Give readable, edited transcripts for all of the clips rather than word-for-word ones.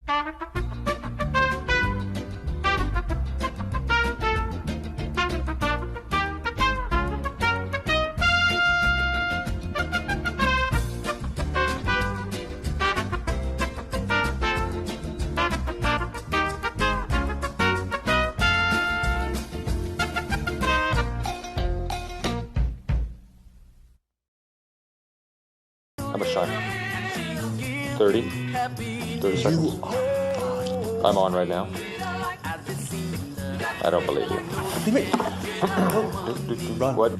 How much time? 30? 30 seconds? I'm on right now. I don't believe you. Run. What?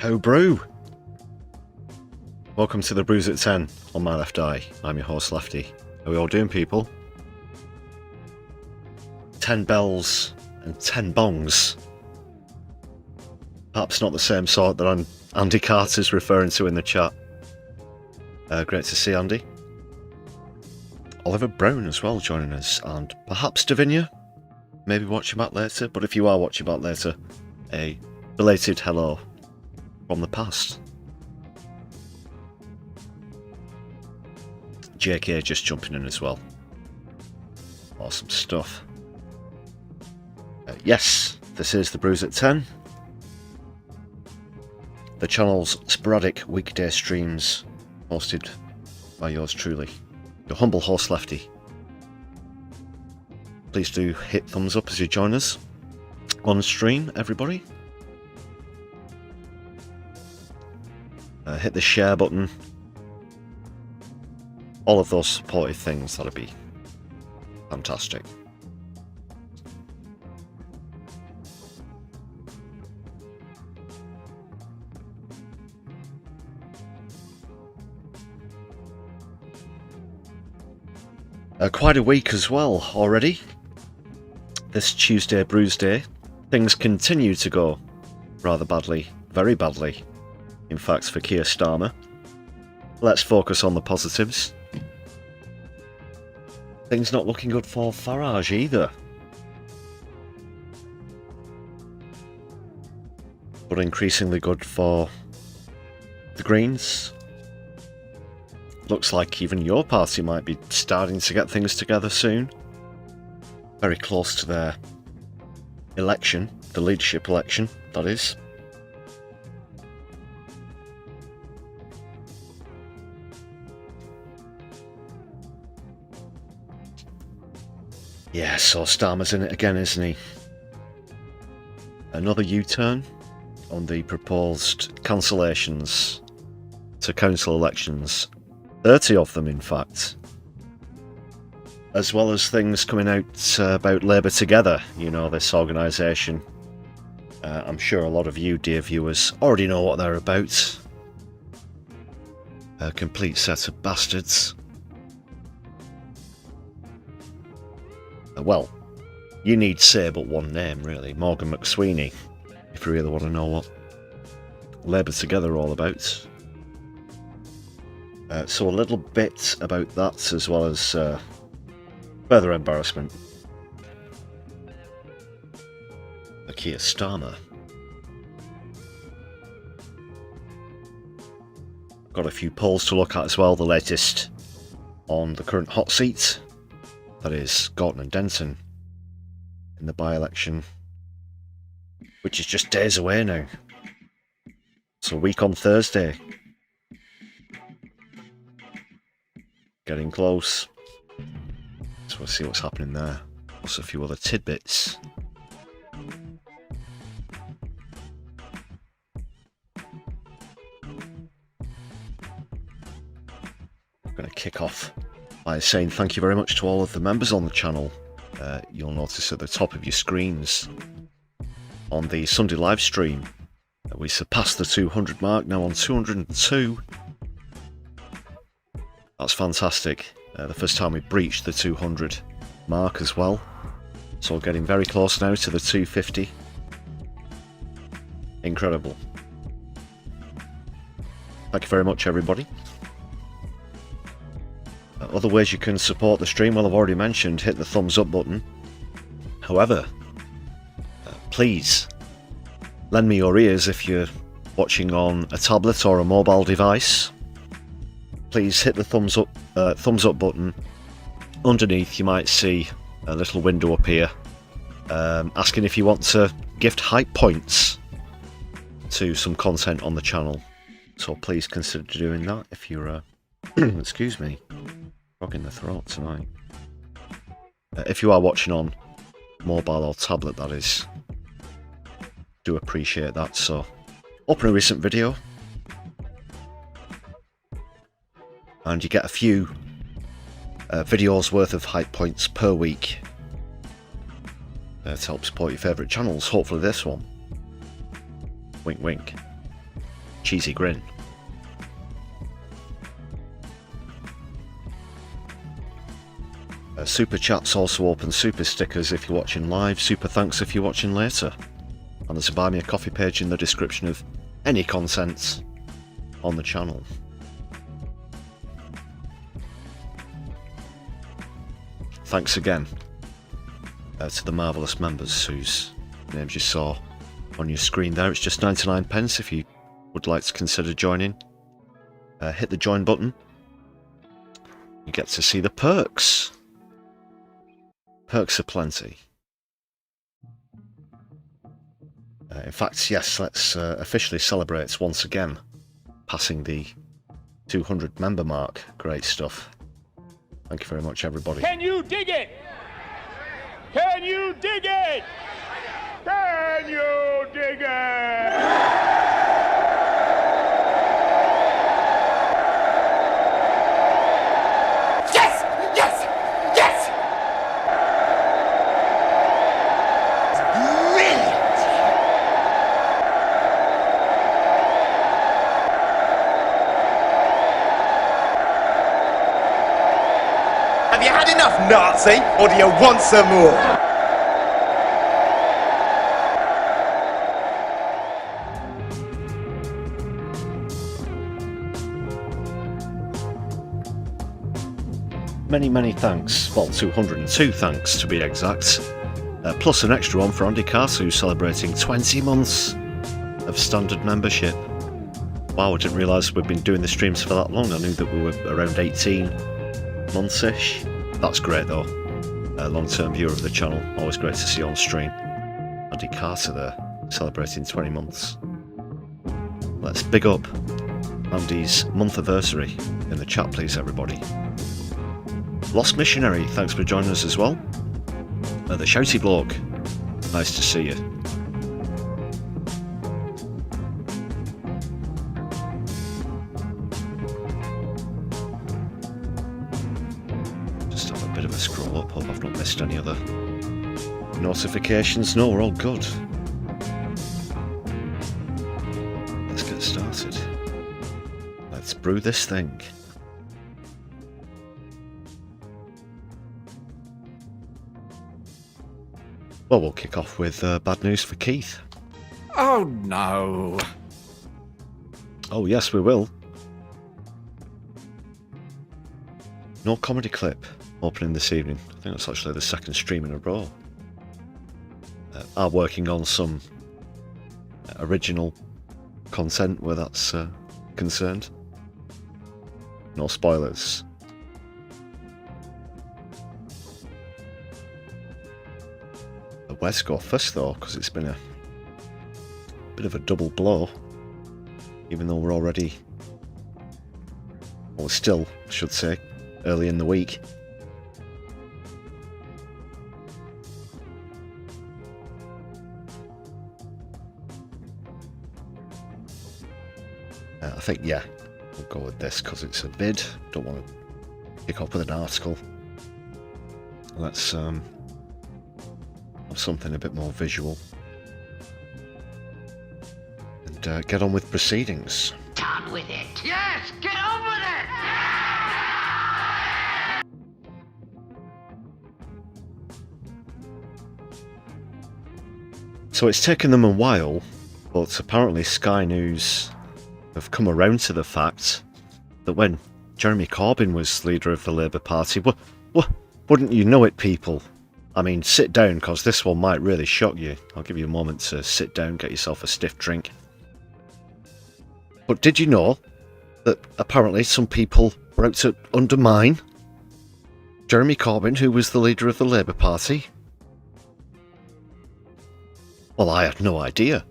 Ho brew! Welcome to the Brews at 10 on my left eye. I'm your host Lefty. How are we all doing, people? 10 bells and 10 bongs. Perhaps not the same sort that Andy Carter's referring to in the chat. Great to see Andy. Oliver Brown as well joining us, and perhaps Davinia. Maybe watching back later, but if you are watching back later, a belated hello from the past. JK just jumping in as well. Awesome stuff. Yes, this is the Brews at 10. The channel's sporadic weekday streams hosted by yours truly, your humble host Lefty. Please do hit thumbs up as you join us on stream, everybody. Hit the share button. All of those supportive things, that'd be fantastic. Quite a week as well already. This Tuesday, Brews Day, things continue to go rather badly, very badly. In fact, for Keir Starmer. Let's focus on the positives. Things not looking good for Farage either. But increasingly good for the Greens. Looks like even your party might be starting to get things together soon. Very close to their election, the leadership election, that is. Yeah, so Starmer's in it again, isn't he? Another U-turn on the proposed cancellations to council elections. 30 of them, in fact. As well as things coming out about Labour Together, you know, this organisation. I'm sure a lot of you, dear viewers, already know what they're about. A complete set of bastards. Well, you need say but one name, really. Morgan McSweeney, if you really want to know what Labour Together are all about. So a little bit about that, as well as further embarrassment. Keir Starmer. Got a few polls to look at as well, the latest on the current hot seat. That is Gorton and Denton in the by-election, which is just days away now. So a week on Thursday. Getting close. So we'll see what's happening there. Also a few other tidbits. I'm going to kick off by saying thank you very much to all of the members on the channel. You'll notice at the top of your screens on the Sunday live stream we surpassed the 200 mark, now on 202. That's fantastic. The first time we breached the 200 mark as well. So we're getting very close now to the 250. Incredible. Thank you very much, everybody. Other ways you can support the stream, well, I've already mentioned, hit the thumbs up button. However, please lend me your ears if you're watching on a tablet or a mobile device. Please hit the thumbs up button. Underneath you might see a little window appear asking if you want to gift hype points to some content on the channel. So please consider doing that if you're excuse me, frog in the throat tonight. If you are watching on mobile or tablet, that is, do appreciate that. So open a recent video and you get a few videos worth of hype points per week to help support your favourite channels. Hopefully this one. Wink wink. Cheesy grin. Super chats also open super stickers if you're watching live, super thanks if you're watching later. And there's a buy me a coffee page in the description of any content on the channel. Thanks again to the marvellous members whose names you saw on your screen there. It's just 99p if you would like to consider joining. Hit the join button. You get to see the perks. Perks are plenty. In fact, yes, let's officially celebrate once again, passing the 200 member mark. Great stuff. Thank you very much, everybody. Can you dig it? Can you dig it? Can you dig it? Have you had enough, Nazi, or do you want some more? Many thanks, well 202 thanks to be exact, plus an extra one for Andy Carter, celebrating 20 months of standard membership. Wow, I didn't realise we'd been doing the streams for that long. I knew that we were around 18 months-ish. That's great though. Long-term viewer of the channel, always great to see you on stream. Andy Carter there, celebrating 20 months. Let's big up Andy's month-anniversary in the chat, please, everybody. Lost Missionary, thanks for joining us as well. The Shouty Bloke, nice to see you. Just have a bit of a scroll up, hope I've not missed any other notifications. No, we're all good. Let's get started. Let's brew this thing. Well, we'll kick off with bad news for Keith. Oh no. Oh yes, we will. No comedy clip opening this evening. I think that's actually the second stream in a row. Are working on some original content where that's concerned. No spoilers. Wes go first though, because it's been a bit of a double blow. Even though we're already, well, still, I should say, early in the week. I think, yeah, we'll go with this because it's a vid. Don't want to pick up with an article. Let's have something a bit more visual. And get on with proceedings. On with it. Yes, get on with it! So it's taken them a while, but apparently Sky News have come around to the fact that when Jeremy Corbyn was leader of the Labour Party, wouldn't you know it, people? I mean, sit down, because this one might really shock you. I'll give you a moment to sit down, get yourself a stiff drink. But did you know that apparently some people were out to undermine Jeremy Corbyn, who was the leader of the Labour Party? Well, I had no idea.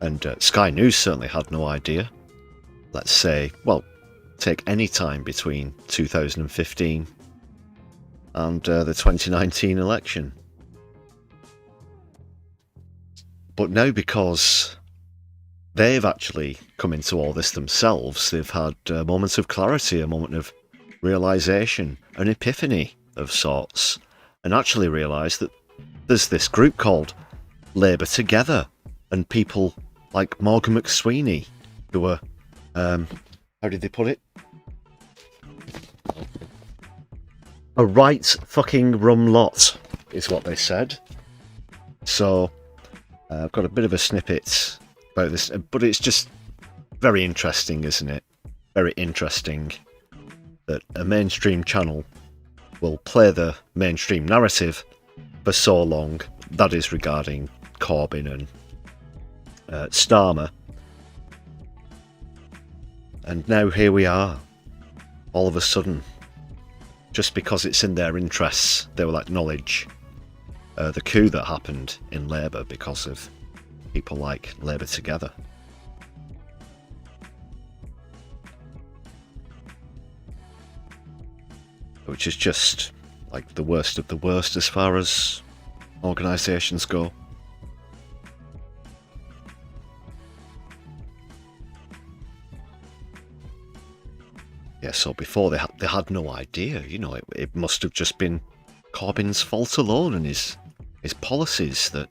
And Sky News certainly had no idea. Let's say, well, take any time between 2015 and the 2019 election. But now, because they've actually come into all this themselves, they've had moments of clarity, a moment of realisation, an epiphany of sorts, and actually realised that there's this group called Labour Together, and people like Morgan McSweeney, who are, how did they put it? A right fucking rum lot, is what they said. So, I've got a bit of a snippet about this, but it's just very interesting, isn't it? Very interesting that a mainstream channel will play the mainstream narrative for so long, that is regarding Corbyn and Starmer. And now here we are, all of a sudden, just because it's in their interests, they will acknowledge the coup that happened in Labour because of people like Labour Together. Which is just like the worst of the worst as far as organisations go. Yeah, so before they had no idea, you know, it must have just been Corbyn's fault alone and his policies that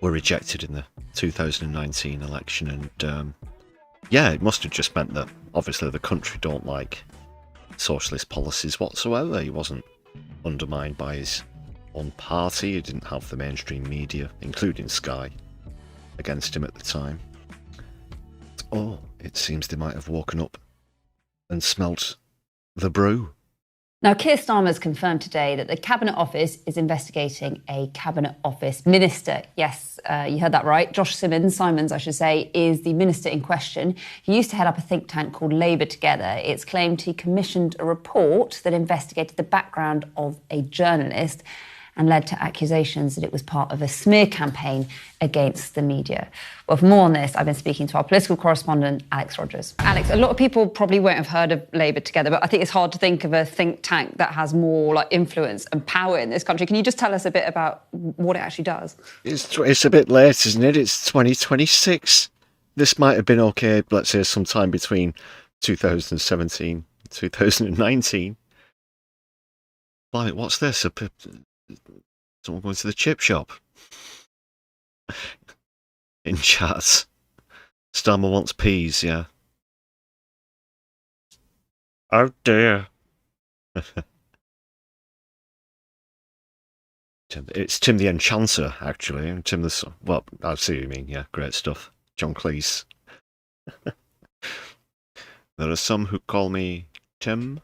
were rejected in the 2019 election. And yeah, it must have just meant that obviously the country don't like socialist policies whatsoever. He wasn't undermined by his own party. He didn't have the mainstream media, including Sky, against him at the time. Oh, it seems they might have woken up and smelt the brew. Now, Keir Starmer has confirmed today that the Cabinet Office is investigating a Cabinet Office minister. Yes, you heard that right. Josh Simons, I should say, is the minister in question. He used to head up a think tank called Labour Together. It's claimed he commissioned a report that investigated the background of a journalist and led to accusations that it was part of a smear campaign against the media. Well, for more on this, I've been speaking to our political correspondent, Alex Rogers. Alex, a lot of people probably won't have heard of Labour Together, but I think it's hard to think of a think tank that has more like influence and power in this country. Can you just tell us a bit about what it actually does? It's a bit late, isn't it? It's 2026. This might have been okay, let's say, sometime between 2017 and 2019. Blimey, what's this? Someone going to the chip shop? In chat. Starmer wants peas, yeah. Oh dear. It's Tim the Enchanter, actually. And Tim the... Well, I see what you mean. Yeah, great stuff. John Cleese. There are some who call me Tim.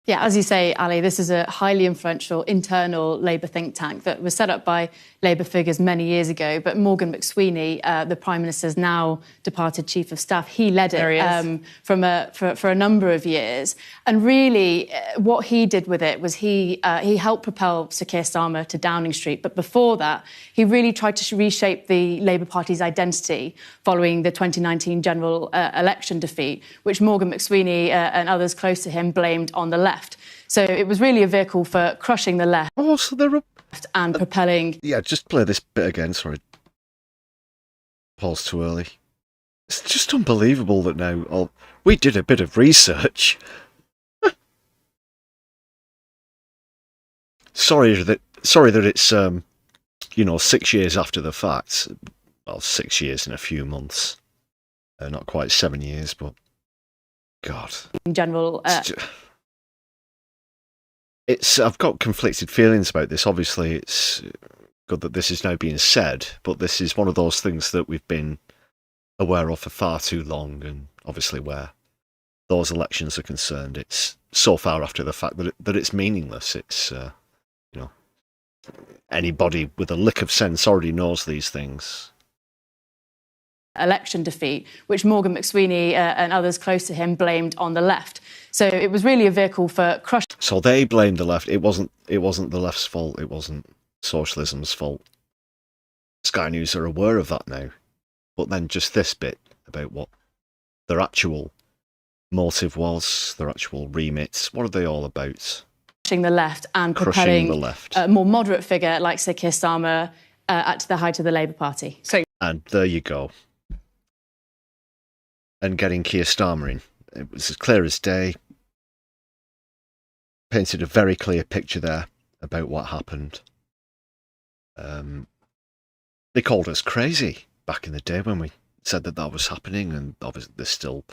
Yeah, as you say, Ali, this is a highly influential internal Labour think tank that was set up by Labour figures many years ago. But Morgan McSweeney, the Prime Minister's now departed Chief of Staff, he led it for a number of years. And really, what he did with it was he helped propel Sir Keir Starmer to Downing Street. But before that, he really tried to reshape the Labour Party's identity following the 2019 general election defeat, which Morgan McSweeney and others close to him blamed on the left. So it was really a vehicle for crushing the left. Oh, so they're and propelling. Yeah, just play this bit again. Sorry. Pause too early. It's just unbelievable that now. Oh, we did a bit of research. Sorry that it's 6 years after the fact. Well, 6 years and a few months. Not quite 7 years, but God. In general. I've got conflicted feelings about this. Obviously, it's good that this is now being said, but this is one of those things that we've been aware of for far too long, and obviously where those elections are concerned, it's so far after the fact that it's meaningless. It's, anybody with a lick of sense already knows these things. Election defeat, which Morgan McSweeney and others close to him blamed on the left. So it was really a vehicle for crushing. So they blamed the left. It wasn't the left's fault. It wasn't socialism's fault. Sky News are aware of that now. But then just this bit about what their actual motive was, their actual remit. What are they all about? Crushing the left and propelling the left. A more moderate figure like Sir Keir Starmer at the height of the Labour Party. And there you go. And getting Keir Starmer in. It was as clear as day. Painted a very clear picture there about what happened. They called us crazy back in the day when we said that was happening, and obviously there's still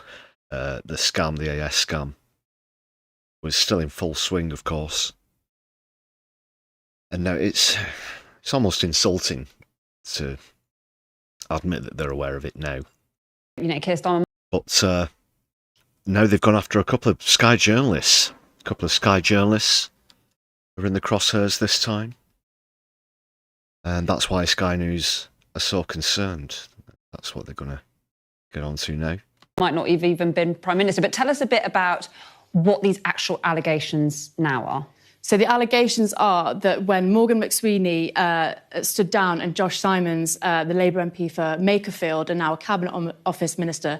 the scam, the AS scam, was still in full swing, of course. And now it's almost insulting to admit that they're aware of it now. Keir Starmer. But now they've gone after a couple of Sky journalists. A couple of Sky journalists are in the crosshairs this time. And that's why Sky News are so concerned. That's what they're going to get on to now. Might not have even been Prime Minister, but tell us a bit about what these actual allegations now are. So the allegations are that when Morgan McSweeney stood down and Josh Simons, the Labour MP for Makerfield and now a Cabinet Office Minister,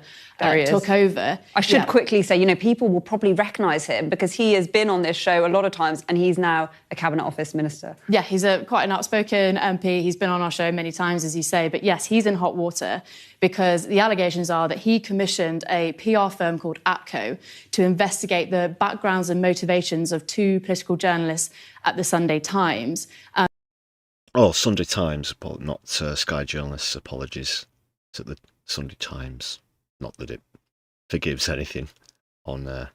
took over. I should quickly say, people will probably recognise him because he has been on this show a lot of times and he's now a Cabinet Office Minister. Yeah, he's quite an outspoken MP. He's been on our show many times, as you say. But yes, he's in hot water because the allegations are that he commissioned a PR firm called APCO to investigate the backgrounds and motivations of two political journalists at the Sunday Times. Sunday Times, not Sky journalists. Apologies to the Sunday Times. Not that it forgives anything on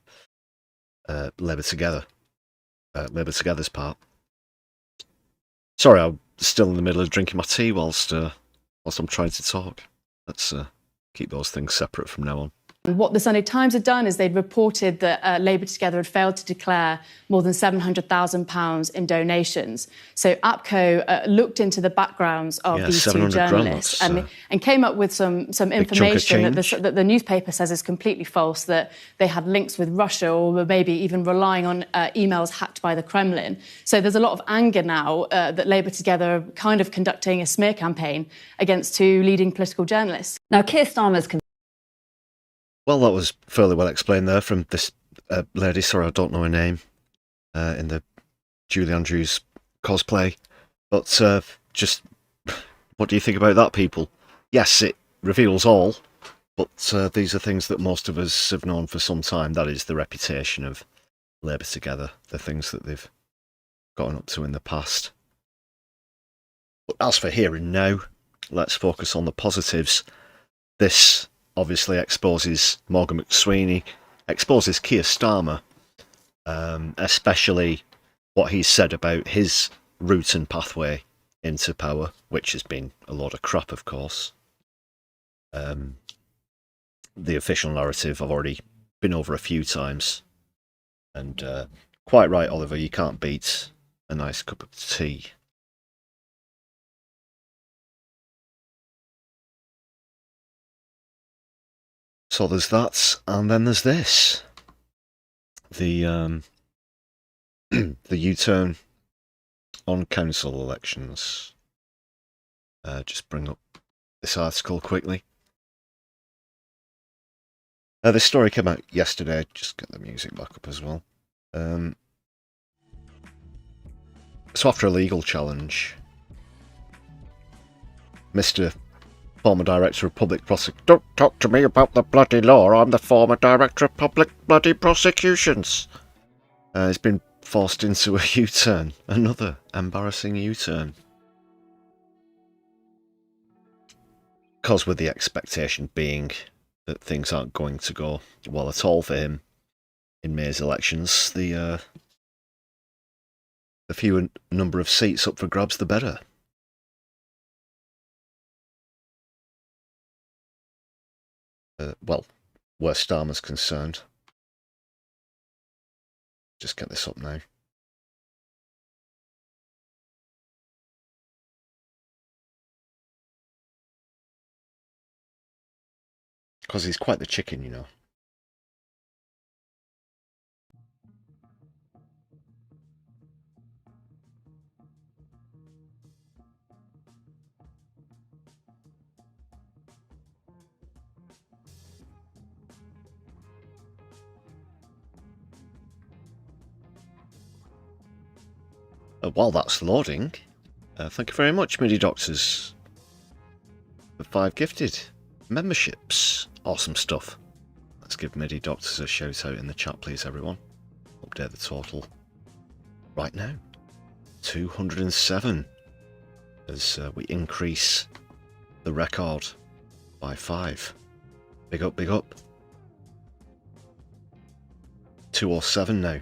Labour Together. Labour Together's part. Sorry, I'm still in the middle of drinking my tea whilst I'm trying to talk. Let's keep those things separate from now on. What the Sunday Times had done is they'd reported that Labour Together had failed to declare more than £700,000 in donations. So APCO looked into the backgrounds of these two journalists and came up with some information that the newspaper says is completely false, that they had links with Russia or were maybe even relying on emails hacked by the Kremlin. So there's a lot of anger now that Labour Together are kind of conducting a smear campaign against two leading political journalists. Now, Keir Starmer's... Well, that was fairly well explained there from this lady, sorry I don't know her name, in the Julie Andrews cosplay. But just, what do you think about that, people? Yes, it reveals all, but these are things that most of us have known for some time. That is the reputation of Labour Together, the things that they've gotten up to in the past. But as for here and now, let's focus on the positives. This obviously exposes Morgan McSweeney exposes Keir Starmer, especially what he's said about his route and pathway into power, which has been a lot of crap, of course. The official narrative I've already been over a few times. And quite right, Oliver, you can't beat a nice cup of tea. So there's that, and then there's this. The the U-turn on council elections. Just bring up this article quickly. This story came out yesterday. Just get the music back up as well. So after a legal challenge, Mr. Former Director of Public Prosecutions. Don't talk to me about the bloody law. I'm the former Director of Public Bloody Prosecutions. He's been forced into a U-turn. Another embarrassing U-turn. Because with the expectation being that things aren't going to go well at all for him in May's elections, the fewer number of seats up for grabs, the better. Well, where Starmer's concerned. Just get this up now. Because he's quite the chicken, you know. While that's loading, thank you very much, MIDI Doctors, for 5 gifted memberships. Awesome stuff. Let's give MIDI Doctors a shout out in the chat, please, everyone. Update the total right now. 207 as we increase the record by 5. Big up, big up. 207 now.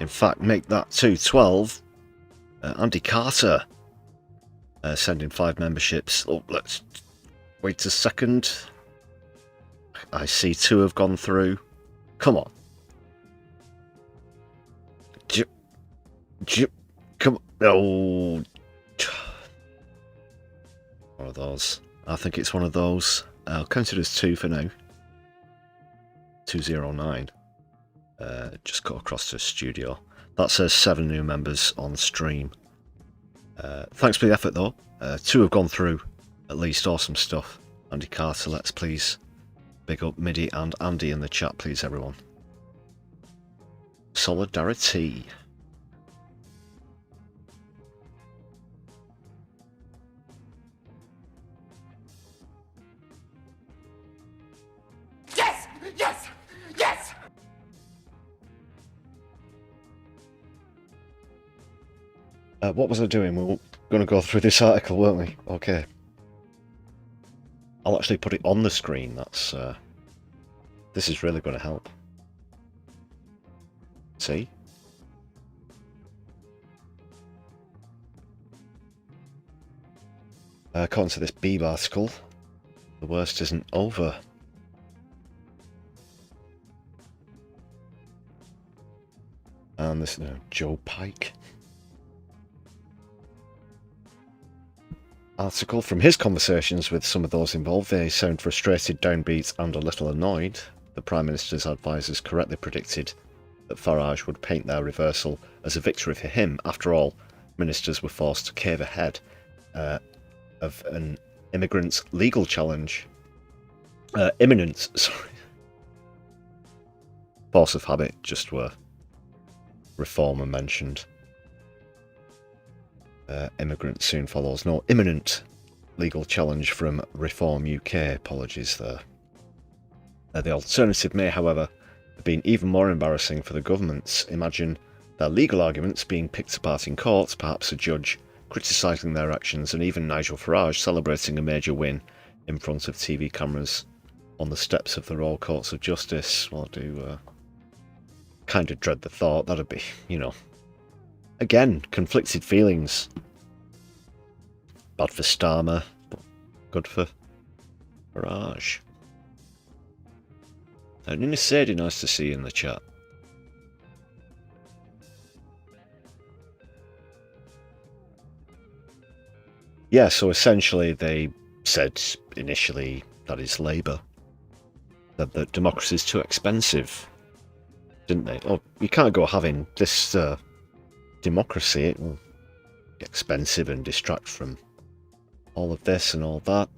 In fact, make that 212. Andy Carter sending 5 memberships. Oh, let's wait a second. I see 2 have gone through. Come on. Come on. Oh. One of those. I think it's one of those. I'll count it as 2 for now. 209. Just go across to the studio. That says 7 new members on stream. Thanks for the effort though. 2 have gone through at least. Awesome stuff. Andy Carter, let's please big up MIDI and Andy in the chat, please, everyone. Solidari-Tea. Yes! Yes! Yes! What was I doing? We were going to go through this article, weren't we? Okay. I'll actually put it on the screen. That's this is really going to help. See? According to this Beeb article, the worst isn't over. And this Joe Pike article. From his conversations with some of those involved, they sound frustrated, downbeat and a little annoyed. The Prime Minister's advisers correctly predicted that Farage would paint their reversal as a victory for him. After all, ministers were forced to cave ahead of an immigrant's legal challenge. Imminent, sorry. Force of habit, just were reformer mentioned. Immigrant soon follows. No, imminent legal challenge from Reform UK. Apologies there. The alternative may, however, have been even more embarrassing for the governments. Imagine their legal arguments being picked apart in court, perhaps a judge criticising their actions, and even Nigel Farage celebrating a major win in front of TV cameras on the steps of the Royal Courts of Justice. Well, I do kind of dread the thought. That'd be, you know, again, conflicted feelings. Bad for Starmer, but good for Farage. And Nina Sadie, nice to see you in the chat. Yeah, so essentially they said initially, that is Labour, that democracy is too expensive, didn't they? Oh, you can't go having this democracy, it will be expensive and distract from all of this and all that.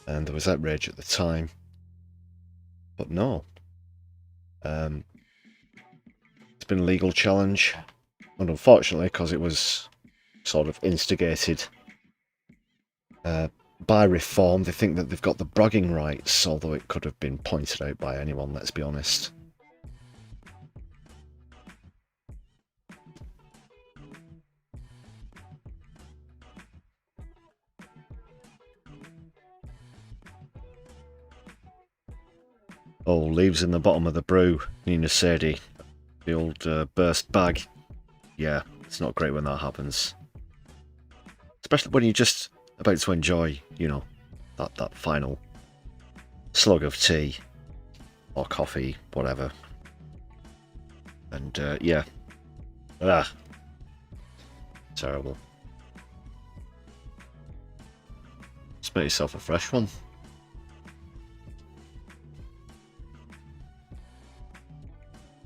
And there was outrage at the time. But no. It's been a legal challenge. And unfortunately, because it was sort of instigated by Reform, they think that they've got the bragging rights, although it could have been pointed out by anyone, let's be honest. Oh, leaves in the bottom of the brew, Nina Sadie. The old burst bag. Yeah, it's not great when that happens. Especially when you're just about to enjoy, you know, that final slug of tea or coffee, whatever. And yeah. Terrible. Just make yourself a fresh one.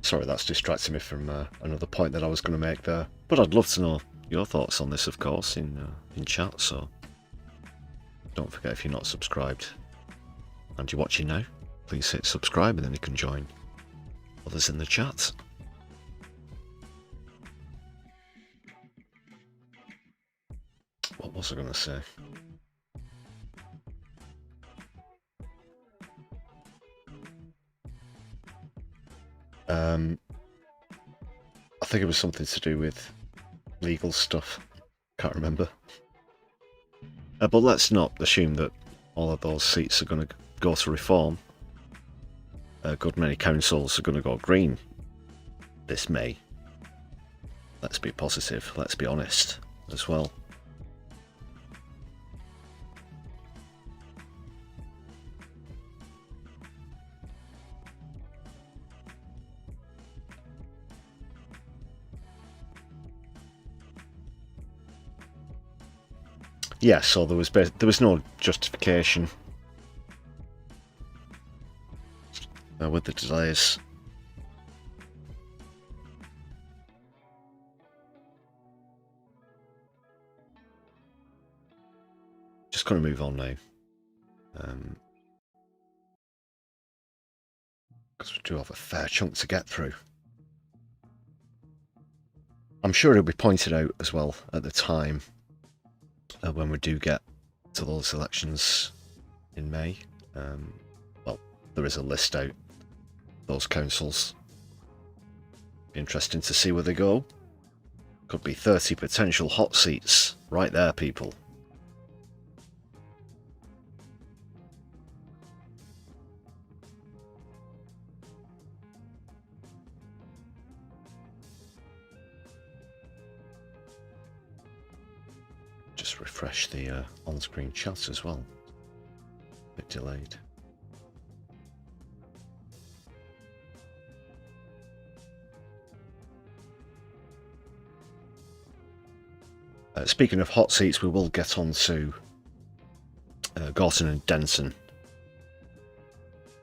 Sorry, that's distracting me from another point that I was going to make there. But I'd love to know your thoughts on this, of course, in chat. So don't forget, if you're not subscribed and you're watching now, please hit subscribe, and then you can join others in the chat. What was I going to say? I think it was something to do with legal stuff. Can't remember. But let's not assume that all of those seats are going to go to Reform. A good many councils are going to go Green this May. Let's be positive. Let's be honest as well. Yeah, so there was no justification with the delays. Just going to move on now, because we do have a fair chunk to get through. I'm sure it'll be pointed out as well at the time. When we do get to those elections in May. Well, there is a list out, those councils. Be interesting to see where they go. Could be 30 potential hot seats right there, people. Just refresh the on-screen chat as well. A bit delayed. Speaking of hot seats, we will get on to Gorton and Denson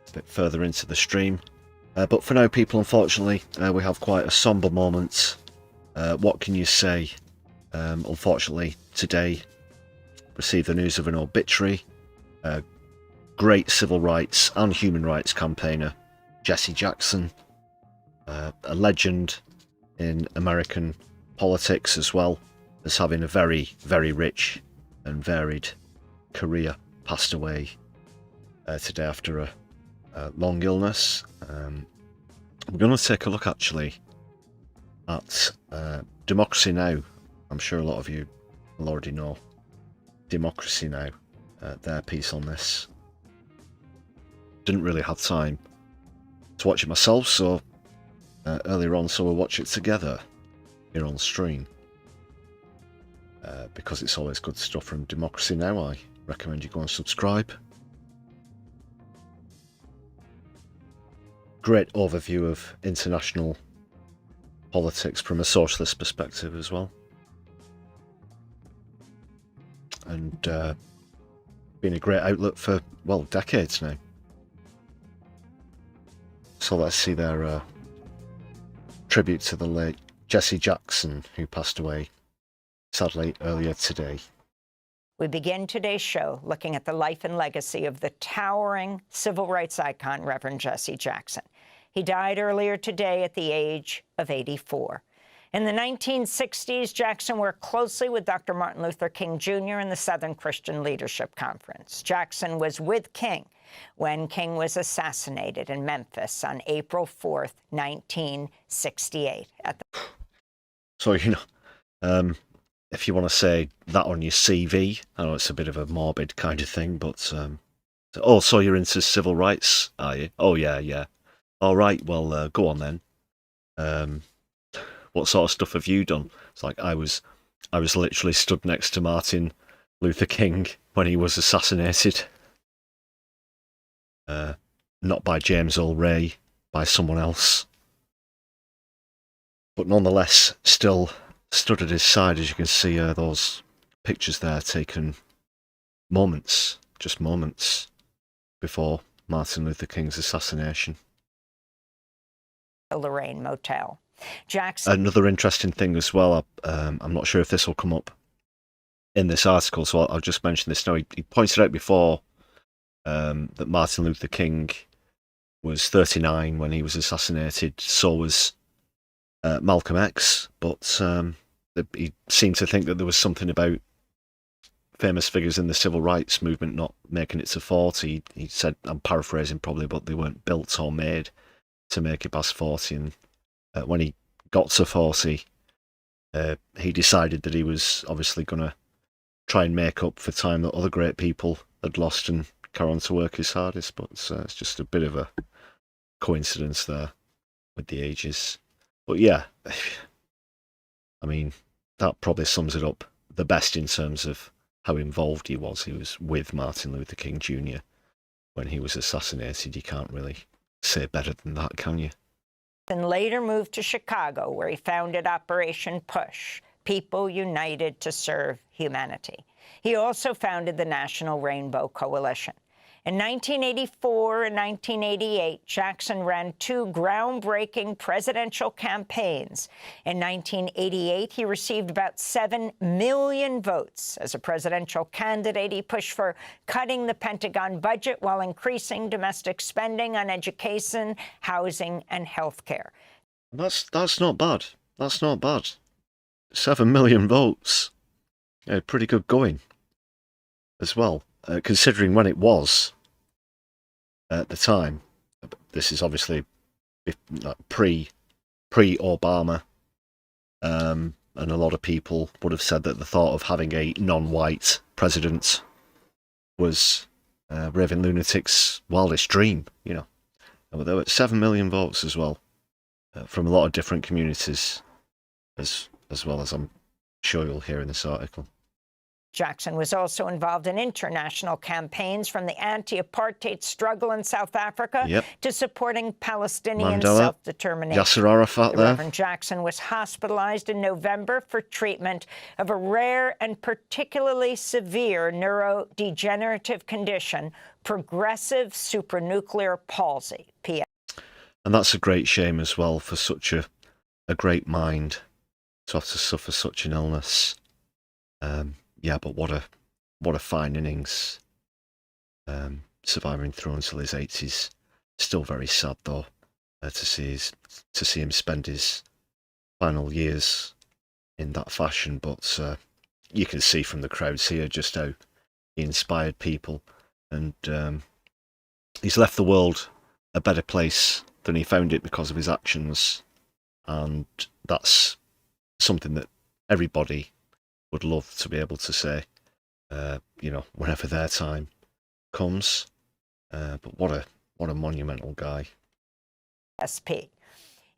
a bit further into the stream. But for now, people, unfortunately, we have quite a sombre moment. What can you say? Unfortunately, today received the news of an obituary. Great civil rights and human rights campaigner, Jesse Jackson, a legend in American politics as well as having a very, very rich and varied career, passed away today after a long illness. I'm going to take a look actually at Democracy Now! I'm sure a lot of you will already know Democracy Now! their piece on this. Didn't really have time to watch it myself, so earlier on, so we'll watch it together here on stream. Because it's always good stuff from Democracy Now! I recommend you go and subscribe. Great overview of international politics from a socialist perspective as well. And been a great outlet for, well, decades now. So let's see their tribute to the late Jesse Jackson, who passed away sadly earlier today. We begin today's show looking at the life and legacy of the towering civil rights icon, Reverend Jesse Jackson. He died earlier today at the age of 84. In the 1960s, Jackson worked closely with Dr. Martin Luther King Jr. in the Southern Christian Leadership Conference. Jackson was with King when King was assassinated in Memphis on April 4th, 1968. So, you know, if you want to say that on your CV, I know it's a bit of a morbid kind of thing, but, oh, so you're into civil rights, are you? Oh, yeah. All right, well, go on then. What sort of stuff have you done? It's like I was literally stood next to Martin Luther King when he was assassinated. Not by James Earl Ray, by someone else. But nonetheless, still stood at his side, as you can see those pictures there taken just moments before Martin Luther King's assassination. The Lorraine Motel. Jackson. Another interesting thing as well, I'm not sure if this will come up in this article, so I'll just mention this now. He pointed out before that Martin Luther King was 39 when he was assassinated, so was Malcolm X, but he seemed to think that there was something about famous figures in the civil rights movement not making it to 40. He said, I'm paraphrasing probably, but they weren't built or made to make it past 40, and when he got to 40, he decided that he was obviously going to try and make up for time that other great people had lost and carry on to work his hardest, but it's just a bit of a coincidence there with the ages. But yeah, I mean, that probably sums it up the best in terms of how involved he was. He was with Martin Luther King Jr. when he was assassinated. You can't really say better than that, can you? And later moved to Chicago, where he founded Operation PUSH, People United to Serve Humanity. He also founded the National Rainbow Coalition. In 1984 and 1988, Jackson ran two groundbreaking presidential campaigns. In 1988, he received about 7 million votes. As a presidential candidate, he pushed for cutting the Pentagon budget while increasing domestic spending on education, housing, and health care. That's not bad. That's not bad. 7 million votes. Yeah, pretty good going as well. Considering when it was at the time. This is obviously pre-Obama, and a lot of people would have said that the thought of having a non-white president was raving lunatics' wildest dream, you know. But there were 7 million votes as well, from a lot of different communities, as well as I'm sure you'll hear in this article. Jackson was also involved in international campaigns, from the anti-apartheid struggle in South Africa to supporting Palestinian self-determination. Yasser Arafat there. Reverend Jackson was hospitalized in November for treatment of a rare and particularly severe neurodegenerative condition, progressive supranuclear palsy, PS. And that's a great shame as well, for such a great mind to have to suffer such an illness. Yeah, but what a fine innings. Surviving through until his 80s. Still very sad though, to see him spend his final years in that fashion. But you can see from the crowds here just how he inspired people, and he's left the world a better place than he found it because of his actions, and that's something that everybody would love to be able to say. whenever their time comes. But what a monumental guy. SP.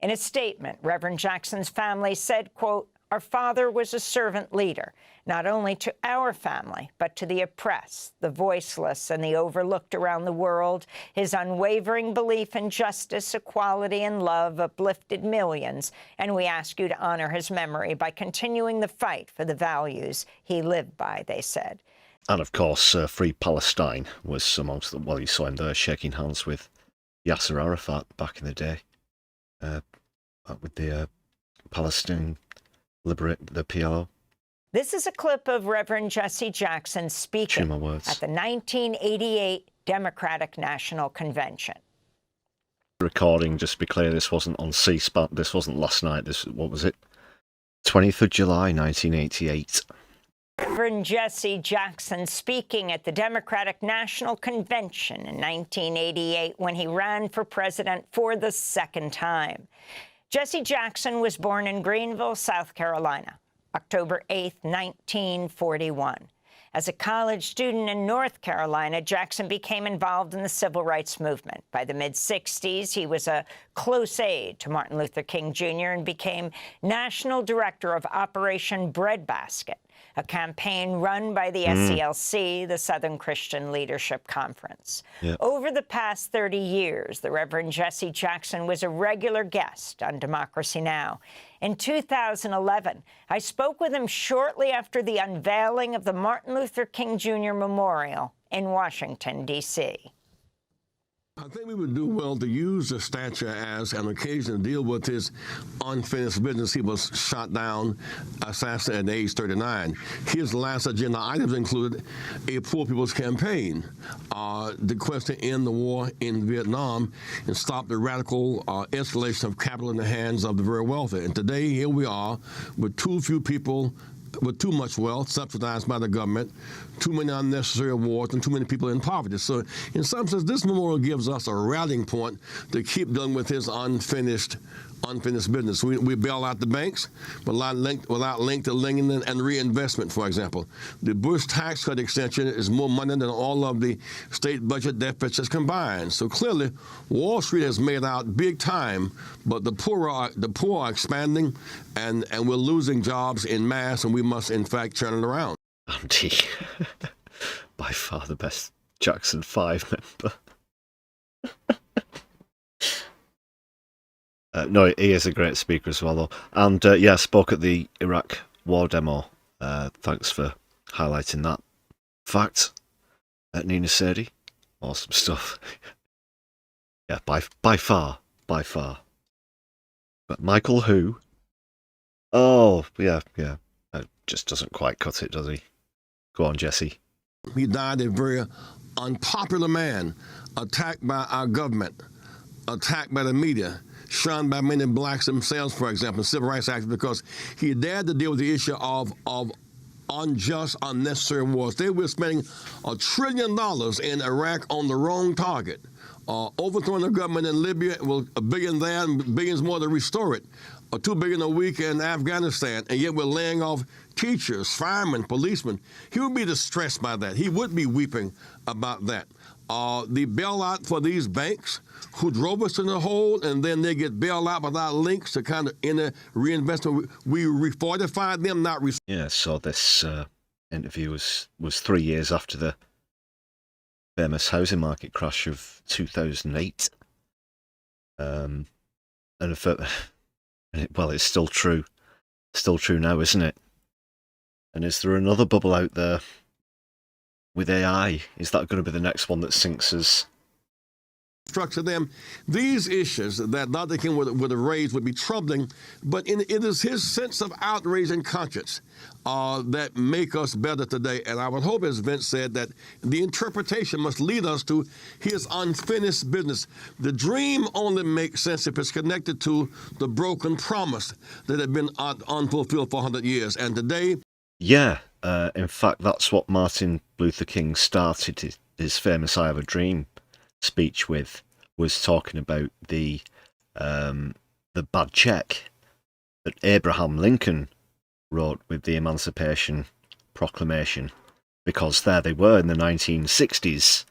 In a statement, Reverend Jackson's family said, quote, "Our father was a servant leader, not only to our family, but to the oppressed, the voiceless, and the overlooked around the world. His unwavering belief in justice, equality, and love uplifted millions, and we ask you to honor his memory by continuing the fight for the values he lived by," they said. And of course, Free Palestine was amongst them. Well, you saw him there shaking hands with Yasser Arafat back in the day, with the Palestinian the PLO. This is a clip of Reverend Jesse Jackson speaking at the 1988 Democratic National Convention. Recording, just to be clear, this wasn't on C-SPAN. This wasn't last night. What was it? 20th of July, 1988. Reverend Jesse Jackson speaking at the Democratic National Convention in 1988 when he ran for president for the second time. Jesse Jackson was born in Greenville, South Carolina, October 8, 1941. As a college student in North Carolina, Jackson became involved in the civil rights movement. By the mid-'60s, he was a close aide to Martin Luther King Jr. and became national director of Operation Breadbasket, a campaign run by the SCLC, the Southern Christian Leadership Conference. Yep. Over the past 30 years, the Reverend Jesse Jackson was a regular guest on Democracy Now! In 2011, I spoke with him shortly after the unveiling of the Martin Luther King Jr. Memorial in Washington, D.C. I think we would do well to use the stature as an occasion to deal with his unfinished business. He was shot down, assassinated at age 39. His last agenda items included a poor people's campaign, the quest to end the war in Vietnam and stop the radical escalation of capital in the hands of the very wealthy. And today, here we are with too few people with too much wealth subsidized by the government, too many unnecessary awards, and too many people in poverty. So in some sense, this memorial gives us a rallying point to keep dealing with his unfinished business. We bail out the banks without link to lending and reinvestment, for example. The Bush tax cut extension is more money than all of the state budget deficits combined. So clearly, Wall Street has made out big time, but the poor are expanding, and we're losing jobs in mass, and we must, in fact, turn it around. Andy, by far the best Jackson 5 member. No, he is a great speaker as well, though. And yeah, spoke at the Iraq war demo. Thanks for highlighting that fact at Nina Sadie. Awesome stuff. Yeah, by far. But Michael who? Oh, yeah. Just doesn't quite cut it, does he? Go on, Jesse. He died a very unpopular man, attacked by our government, attacked by the media, shunned by many blacks themselves, for example, civil rights activists, because he dared to deal with the issue of unjust, unnecessary wars. They were spending $1 trillion in Iraq on the wrong target. Overthrowing the government in Libya, $1 billion there and billions more to restore it. $2 billion a week in Afghanistan, and yet we're laying off teachers, firemen, policemen. He would be distressed by that. He would be weeping about that. The bailout for these banks who drove us in the hole, and then they get bailed out without links to kind of in a reinvestment. We refortified them, not yeah, so this interview was 3 years after the famous housing market crash of 2008. Well, it's still true. Still true now, isn't it? And is there another bubble out there with AI? Is that going to be the next one that sinks us? Structure them. These issues that Dr. King would have raised would be troubling, but it is his sense of outrage and conscience that make us better today. And I would hope, as Vince said, that the interpretation must lead us to his unfinished business. The dream only makes sense if it's connected to the broken promise that had been unfulfilled for 100 years. And today... Yeah, in fact, that's what Martin Luther King started his famous I Have a Dream speech with, was talking about the bad check that Abraham Lincoln wrote with the Emancipation Proclamation because there they were in the 1960s.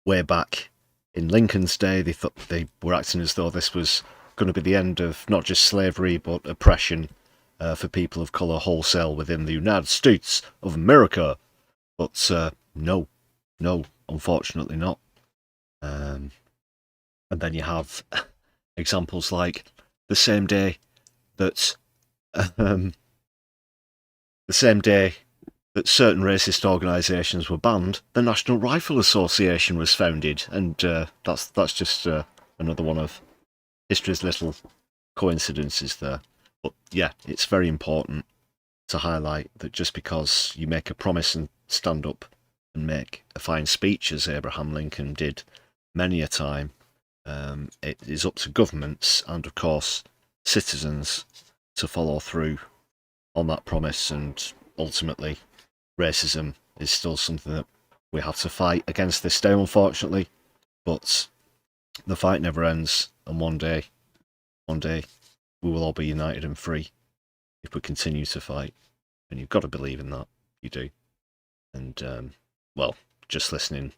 Way back in Lincoln's day, they thought they were acting as though this was going to be the end of not just slavery but oppression for people of colour wholesale within the United States of America. But no, unfortunately not. And then you have examples like the same day that certain racist organisations were banned, the National Rifle Association was founded, and that's just another one of history's little coincidences there. But yeah, it's very important to highlight that just because you make a promise and stand up and make a fine speech, as Abraham Lincoln did many a time, it is up to governments and, of course, citizens to follow through on that promise, and ultimately racism is still something that we have to fight against this day, unfortunately, but the fight never ends, and one day we will all be united and free if we continue to fight, and you've got to believe in that. You do. And well, just listening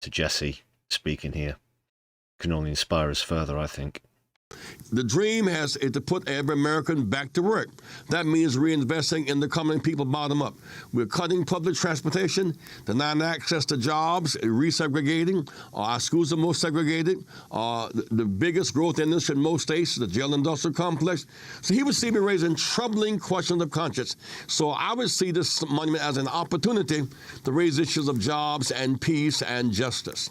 to Jesse speaking here can only inspire us further, I think. The dream is to put every American back to work. That means reinvesting in the common people bottom up. We're cutting public transportation, denying access to jobs, resegregating. Our schools are most segregated. The biggest growth industry in most states is the jail industrial complex. So he would see me raising troubling questions of conscience. So I would see this monument as an opportunity to raise issues of jobs and peace and justice.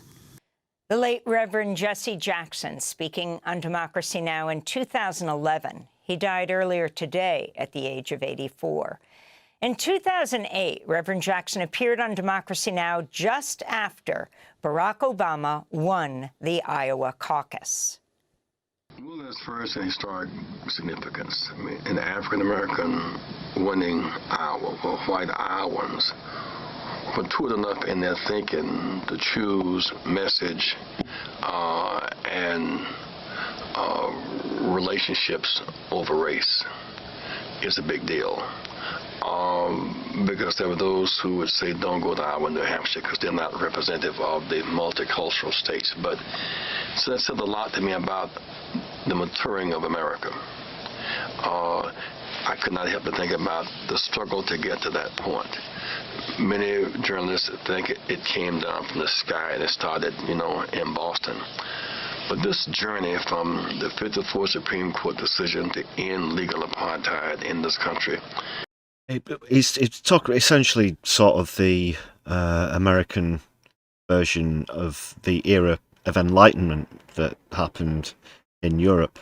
The late Reverend Jesse Jackson, speaking on Democracy Now! In 2011. He died earlier today at the age of 84. In 2008, Reverend Jackson appeared on Democracy Now! Just after Barack Obama won the Iowa caucus. Well, that's first an historic significance. I mean, an African-American winning Iowa, well, white Iowans, matured enough in their thinking to choose message and relationships over race is a big deal. Because there were those who would say don't go to Iowa and New Hampshire because they're not representative of the multicultural states. But so that said a lot to me about the maturing of America. I could not help but think about the struggle to get to that point. Many journalists think it came down from the sky and it started, in Boston. But this journey from the 54th Supreme Court decision to end legal apartheid in this country. It's talking essentially sort of the American version of the era of Enlightenment that happened in Europe,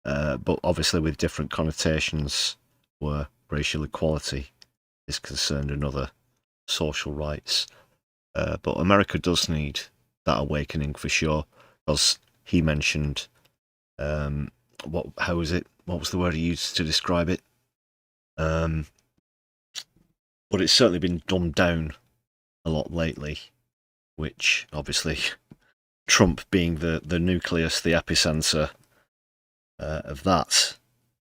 but obviously with different connotations where racial equality is concerned and other social rights. But America does need that awakening for sure, because he mentioned, what was the word he used to describe it? But it's certainly been dumbed down a lot lately, which obviously Trump being the nucleus, the epicenter of that,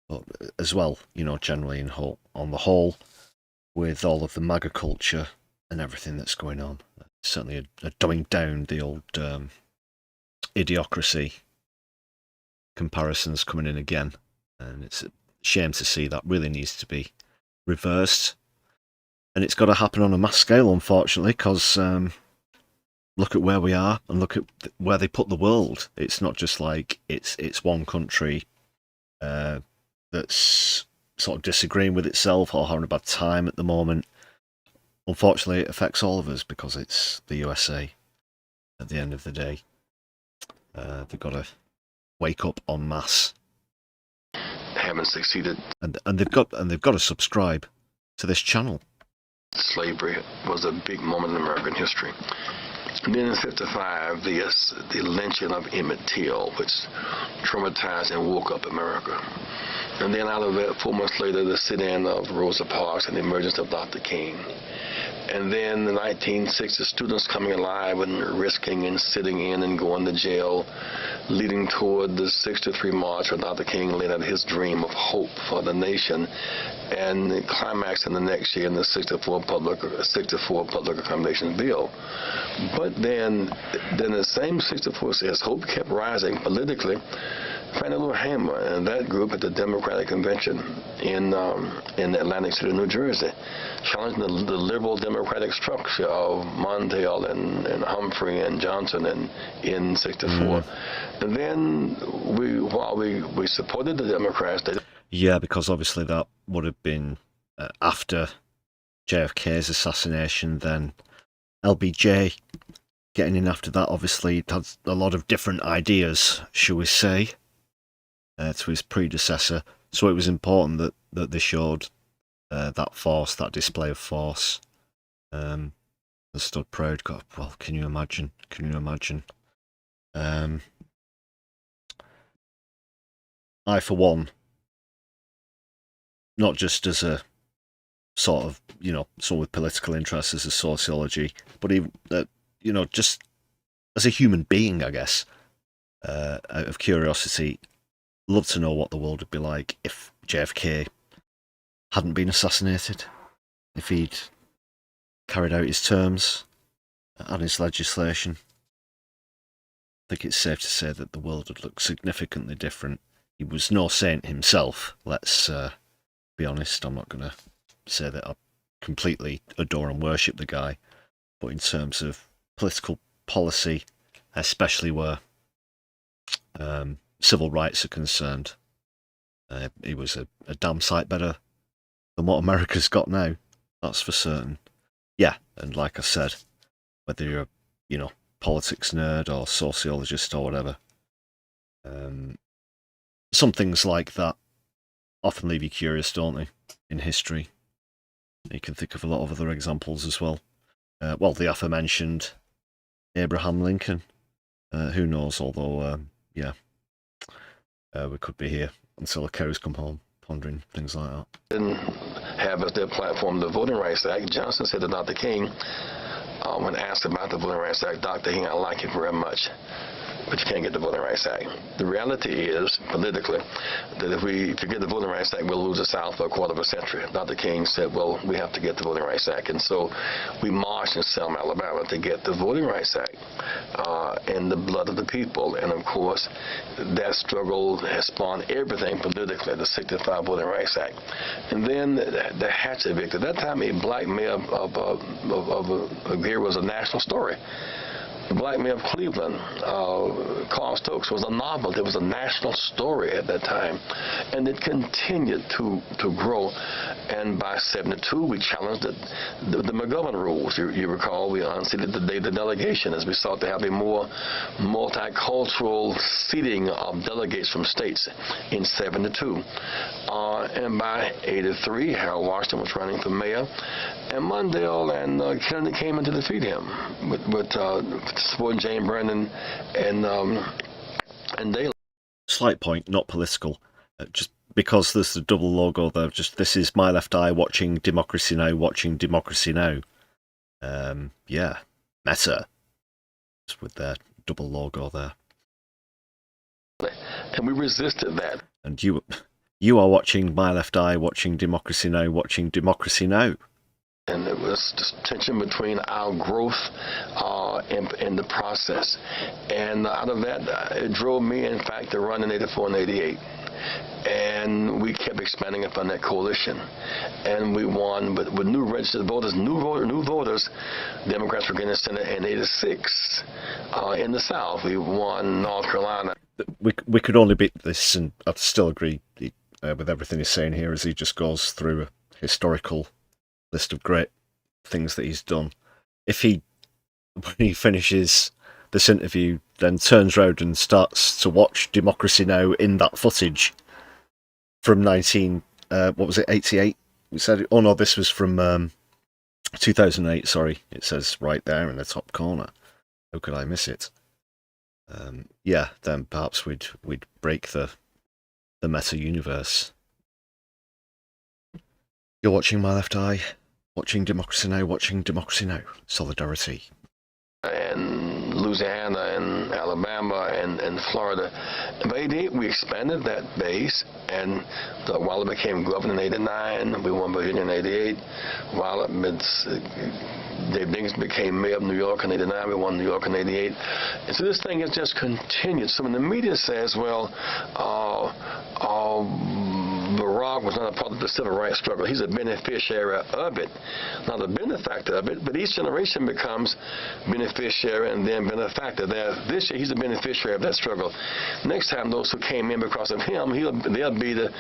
but as well, generally on the whole, with all of the MAGA culture and everything that's going on. Certainly a dumbing down the old idiocracy comparisons coming in again. And it's a shame to see that really needs to be reversed. And it's got to happen on a mass scale, unfortunately, because look at where we are and look at where they put the world. It's not just like it's one country that's sort of disagreeing with itself or having a bad time at the moment. Unfortunately, it affects all of us because it's the USA at the end of the day. They've got to wake up en masse. Haven't succeeded. And they've got to subscribe to this channel. Slavery was a big moment in American history. And then in 55, the lynching of Emmett Till, which traumatized and woke up America. And then out of that, 4 months later, the sit-in of Rosa Parks and the emergence of Dr. King. And then the 1960 students coming alive and risking and sitting in and going to jail, leading toward the 63 March where Dr. King laid out his dream of hope for the nation, and climaxing the next year in the 64 public accommodation bill. But then the same 64 says hope kept rising politically. Fannie Lou Hamer and that group at the Democratic Convention in Atlantic City, New Jersey, challenging the liberal democratic structure of Mondale and Humphrey and Johnson in 64. And then while we supported the Democrats, yeah, because obviously that would have been after JFK's assassination, then LBJ getting in after that, obviously had a lot of different ideas, shall we say, to his predecessor. So it was important that they showed that force, that display of force, and stood proud. God, well, can you imagine? Can you imagine? I, for one, not just as a sort of, someone with political interests as a sociology, but even, just as a human being, I guess, out of curiosity, love to know what the world would be like if JFK hadn't been assassinated, if he'd carried out his terms and his legislation. I think it's safe to say that the world would look significantly different. He was no saint himself, let's be honest. I'm not going to say that I completely adore and worship the guy, but in terms of political policy, especially where civil rights are concerned, he was a damn sight better than what America's got now, that's for certain. Yeah, and like I said, whether you're a, politics nerd or sociologist or whatever, some things like that often leave you curious, don't they, in history? You can think of a lot of other examples as well. The aforementioned Abraham Lincoln. Who knows, although, we could be here until the cows come home, pondering things like that. Didn't have as their platform the Voting Rights Act. Johnson said to Dr. King, when asked about the Voting Rights Act, Dr. King, I like it very much, but you can't get the Voting Rights Act. The reality is, politically, that if you get the Voting Rights Act, we'll lose the South for a quarter of a century. Dr. King said, well, we have to get the Voting Rights Act. And so we marched in Selma, Alabama to get the Voting Rights Act in the blood of the people. And, of course, that struggle has spawned everything politically, the 65 Voting Rights Act. And then the Hatchet victory. At that time, a black mayor of Gary was a national story. The Black Mayor of Cleveland, Carl Stokes, was a novel. There was a national story at that time. And it continued to grow. And by 72, we challenged the McGovern rules. You recall, we unseated the delegation as we sought to have a more multicultural seating of delegates from states in 72. And by 83, Harold Washington was running for mayor. And Mondale and Kennedy came in to defeat him with supporting Jane Brennan and Daley. Slight point, not political. Just because there's the double logo there, this is my left eye watching Democracy Now, watching Democracy Now. Meta. Just with their double logo there. And we resisted that. And you are watching my left eye watching Democracy Now, watching Democracy Now. And it was just tension between our growth in the process. And out of that, it drove me, in fact, to run in 84 and 88. And we kept expanding upon that coalition. And we won, but with new registered voters, new voters, Democrats were getting the Senate in 86. In the South, we won North Carolina. We could only beat this, and I still agree with everything he's saying here as he just goes through a historical list of great things that he's done. If he, when he finishes this interview, then turns around and starts to watch Democracy Now in that footage from 88? We said, oh no, this was from 2008, sorry. It says right there in the top corner. How could I miss it? Then perhaps we'd break the meta universe. You're watching My Left Eye, Watching Democracy Now!, watching Democracy Now!, Solidarity. And Louisiana and Alabama and Florida. By 88, we expanded that base, and Doug Waller became governor in 89. We won Virginia in 88. Dave Dinkins became mayor of New York in 89. We won New York in 88. And so this thing has just continued. So when the media says, well, Barack was not a part of the civil rights struggle, he's a beneficiary of it, not a benefactor of it, but each generation becomes beneficiary and then benefactor. This year, he's a beneficiary of that struggle. Next time, those who came in because of him, they'll be the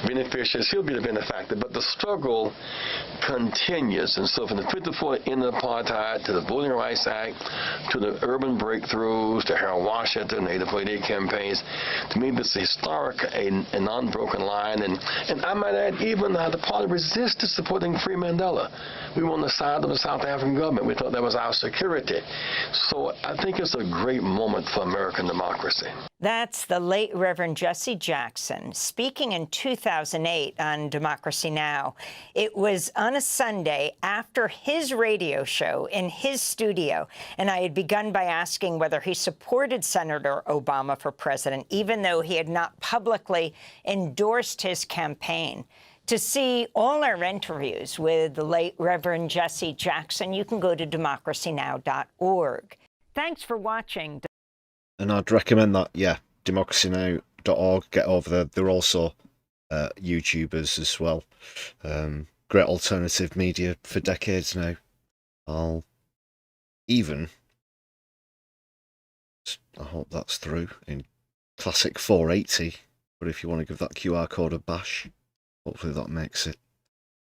beneficiaries, he'll be the benefactor, but the struggle continues. And so from the 54 end of apartheid to the Voting Rights Act, to the urban breakthroughs, to Harold Washington, the 88 campaigns, to me, this is historic, an unbroken line. And I might add, even the party resisted supporting Free Mandela. We were on the side of the South African government. We thought that was our security. So I think it's a great moment for American democracy. That's the late Reverend Jesse Jackson speaking in 2008 on Democracy Now! It was on a Sunday after his radio show in his studio, and I had begun by asking whether he supported Senator Obama for president, even though he had not publicly endorsed his campaign. To see all our interviews with the late Reverend Jesse Jackson, you can go to democracynow.org. Thanks for watching. And I'd recommend that, yeah, democracynow.org. Get over there. They're also YouTubers as well. Great alternative media for decades now. I hope that's through in classic 480. But if you want to give that QR code a bash, hopefully that makes it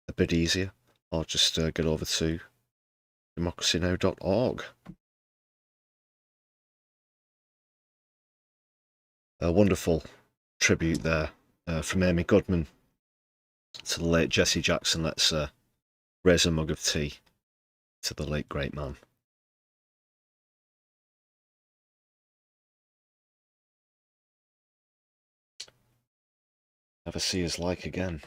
a bit easier. Or just get over to democracynow.org. A wonderful tribute there from Amy Goodman to the late Jesse Jackson. Let's raise a mug of tea to the late great man. Never see his like again.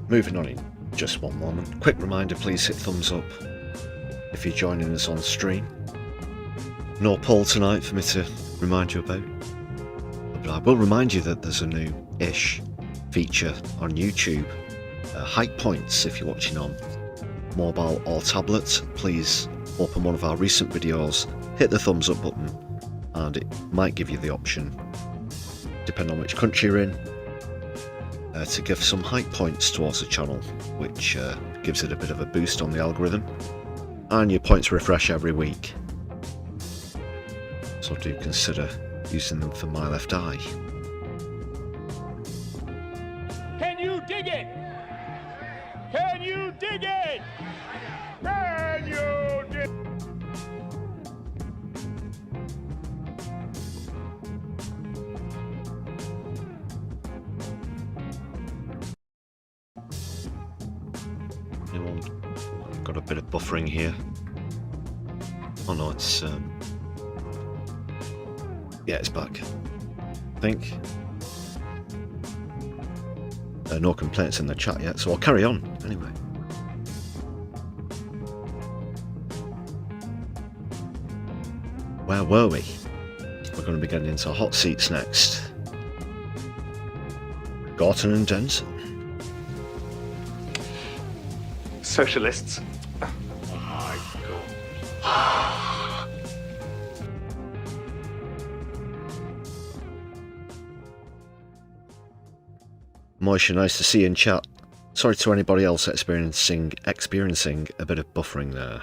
Moving on in just one moment. Quick reminder, please hit thumbs up if you're joining us on stream. No poll tonight for me to remind you about. But I will remind you that there's a new-ish feature on YouTube. Height points, if you're watching on mobile or tablet, please open one of our recent videos, hit the thumbs up button, and it might give you the option, depending on which country you're in, to give some height points towards the channel, which gives it a bit of a boost on the algorithm, and your points refresh every week, so do consider using them for My Left Eye. Can you dig it? Can you dig it? Can you dig it? Got a bit of buffering here. Oh no, it's yeah, it's back, I think. No complaints in the chat yet, so I'll carry on anyway. Where were we? We're going to be getting into hot seats next. Gorton and Denson. Socialists. Oh my God. Moisha, nice to see you in chat. Sorry to anybody else experiencing a bit of buffering there.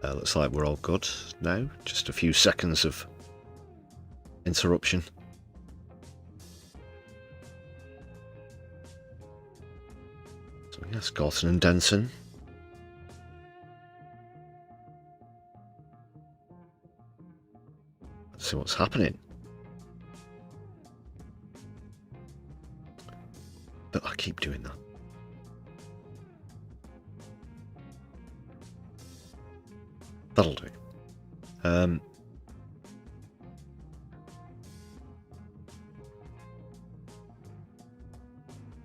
Looks like we're all good now. Just a few seconds of interruption. So yes, Gorton and Denson. see what's happening. But I keep doing that. That'll do.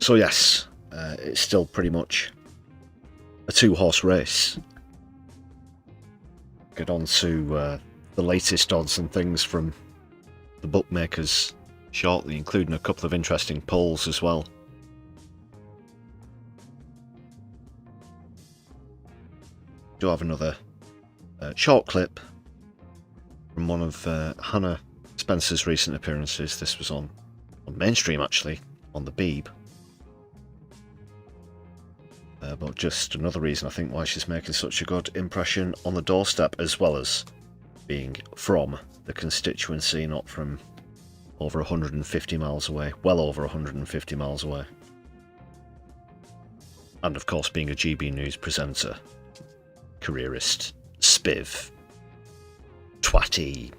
So yes, it's still pretty much a two-horse race. Get on to the latest odds and things from the bookmakers shortly, including a couple of interesting polls as well. Do have another short clip from one of Hannah Spencer's recent appearances. This was on Mainstream, actually, on the P.O.V. But just another reason, I think, why she's making such a good impression on the doorstep, as well as being from the constituency, not from over 150 miles away, well over 150 miles away. And of course, being a GB News presenter, careerist, spiv, twatty,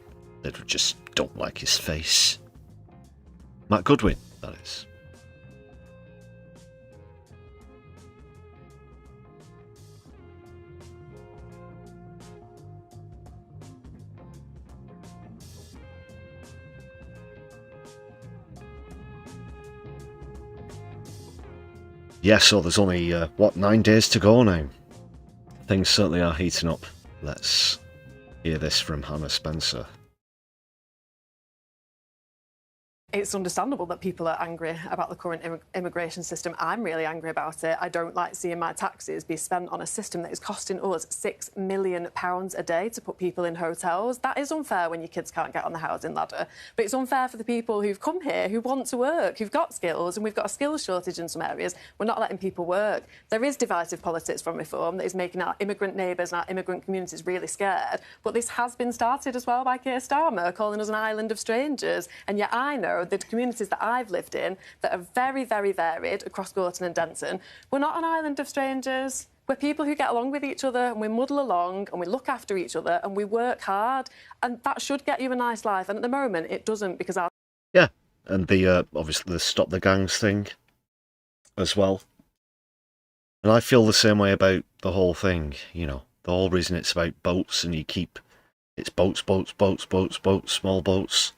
that just don't like his face. Matt Goodwin, that is. Yeah, so there's only, 9 days to go now. Things certainly are heating up. Let's hear this from Hannah Spencer. It's understandable that people are angry about the current immigration system. I'm really angry about it. I don't like seeing my taxes be spent on a system that is costing us £6 million a day to put people in hotels. That is unfair when your kids can't get on the housing ladder. But it's unfair for the people who've come here, who want to work, who've got skills, and we've got a skills shortage in some areas. We're not letting people work. There is divisive politics from reform that is making our immigrant neighbours and our immigrant communities really scared. But this has been started as well by Keir Starmer, calling us an island of strangers. And yet I know the communities that I've lived in that are very, very varied across Gorton and Denton, we're not an island of strangers. We're people who get along with each other, and we muddle along and we look after each other and we work hard, and that should get you a nice life. And at the moment it doesn't, because our... Yeah, and the obviously the Stop the Gangs thing as well. And I feel the same way about the whole thing, you know. The whole reason it's about boats, and you keep... It's boats, boats, boats, boats, boats, small boats,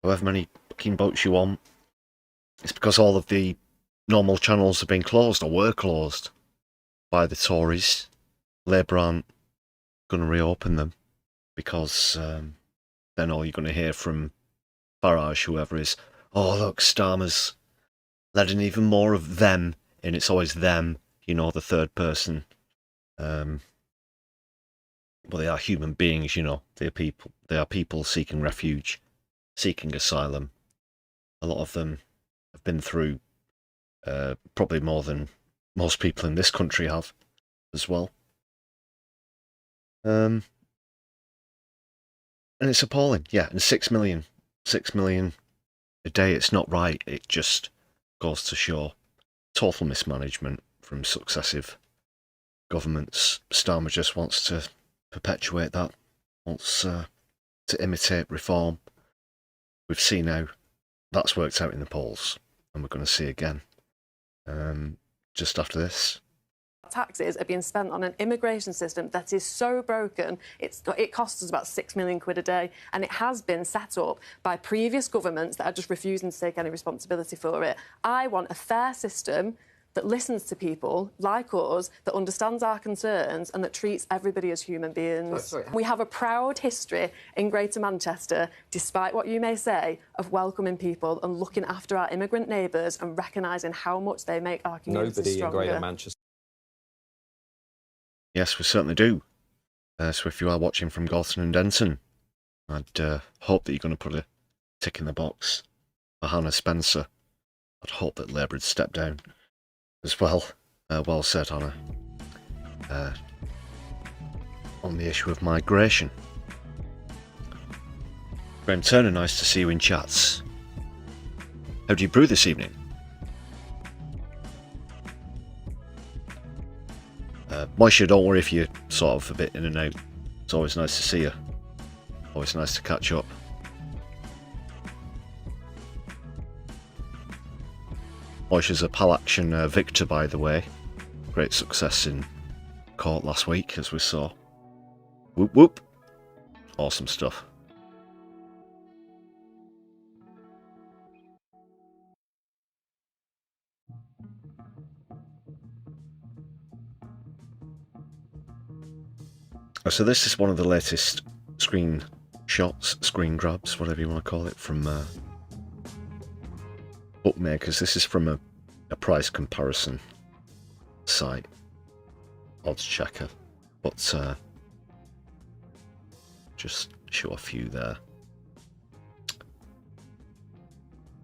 however many boats you want. It's because all of the normal channels have been closed, or were closed, by the Tories. Labour aren't going to reopen them, because then all you're going to hear from Farage, whoever is, oh look, Starmer's letting even more of them in. It's always them, you know, the third person. Well, they are human beings, you know. They are people seeking refuge, seeking asylum. A lot of them have been through probably more than most people in this country have as well. And it's appalling, yeah. And 6 million a day, it's not right. It just goes to show total mismanagement from successive governments. Starmer just wants to perpetuate that, wants to imitate reform. We've seen how that's worked out in the polls, and we're going to see again just after this. Taxes are being spent on an immigration system that is so broken. It costs us about £6 million a day, and it has been set up by previous governments that are just refusing to take any responsibility for it. I want a fair system that listens to people like us, that understands our concerns, and that treats everybody as human beings. We have a proud history in Greater Manchester, despite what you may say, of welcoming people and looking after our immigrant neighbours and recognising how much they make our communities stronger. Nobody in Greater Manchester. Yes, we certainly do. So if you are watching from Gorton and Denton, I'd hope that you're going to put a tick in the box for Hannah Spencer. I'd hope that Labour would step down as well. Well said, Hannah. On the issue of migration. Graham Turner, nice to see you in chats. How do you brew this evening? Moisha, don't worry if you're sort of a bit in and out. It's always nice to see you. Always nice to catch up. Moisha's a PAL action victor, by the way. Great success in court last week, as we saw. Whoop whoop. Awesome stuff. So this is one of the latest screen shots, screen grabs, whatever you want to call it, from bookmakers. This is from a price comparison site, odds checker, but just show a few there.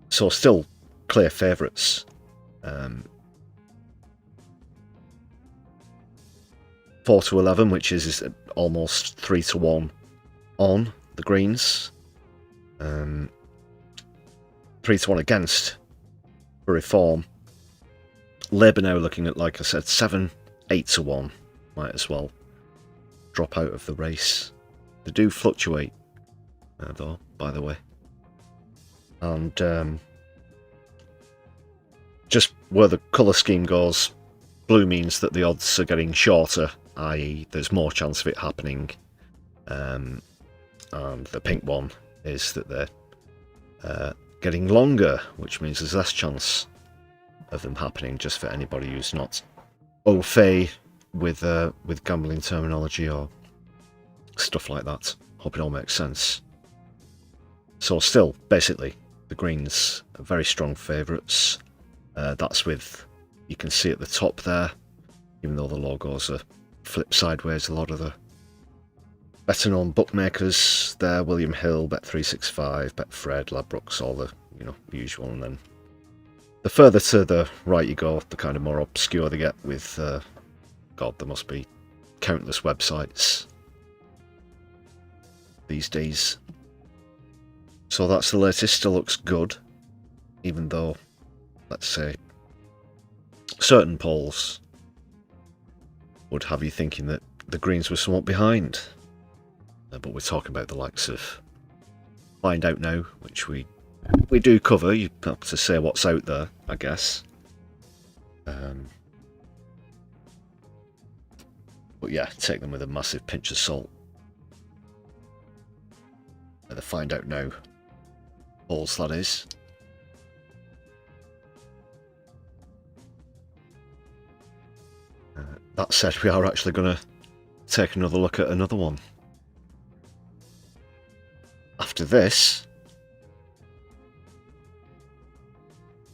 So still clear favourites. 4-11, which is almost 3-1 on the greens. 3-1 against for Reform. Labour now looking at, like I said, 7-8-1. Might as well drop out of the race. They do fluctuate, though, by the way. And just where the colour scheme goes, blue means that the odds are getting shorter, i.e. there's more chance of it happening. And the pink one is that they're getting longer, which means there's less chance of them happening, just for anybody who's not au fait with gambling terminology or stuff like that. Hope it all makes sense. So still, basically, the greens are very strong favourites. That's with, you can see at the top there, even though the logos are flipped sideways, a lot of the better known bookmakers there, William Hill, Bet365, Betfred, Ladbrokes, all the, usual. And then the further to the right you go, the kind of more obscure they get with, God, there must be countless websites these days. So that's the latest. Still looks good, even though, let's say, certain polls would have you thinking that the greens were somewhat behind. But we're talking about the likes of Find Out Now, which we do cover. You have to say what's out there, I guess. But yeah, take them with a massive pinch of salt. The Find Out Now polls, that is. That said, we are actually going to take another look at another one after this,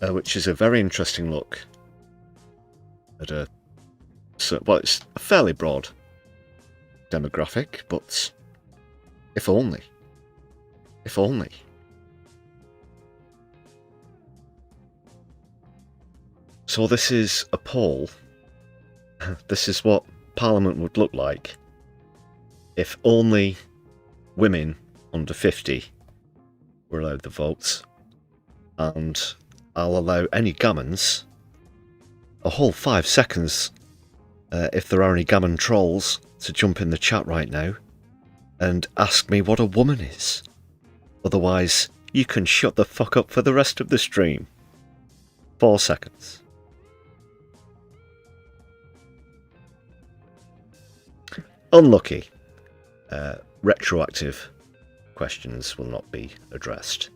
which is a very interesting look at well, it's a fairly broad demographic, but if only. If only. So this is a poll. This is what Parliament would look like if only women under 50 were allowed the votes, and I'll allow any gammons a whole 5 seconds, if there are any gammon trolls, to jump in the chat right now and ask me what a woman is. Otherwise, you can shut the fuck up for the rest of the stream. 4 seconds. Unlucky. Retroactive questions will not be addressed.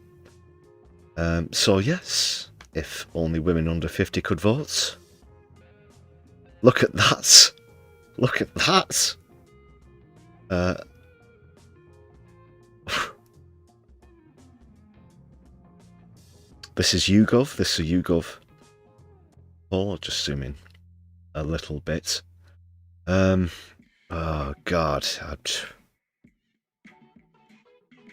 So yes, if only women under 50 could vote. Look at that! Look at that! This is YouGov. This is a YouGov poll. I'll just zoom in a little bit. Oh God,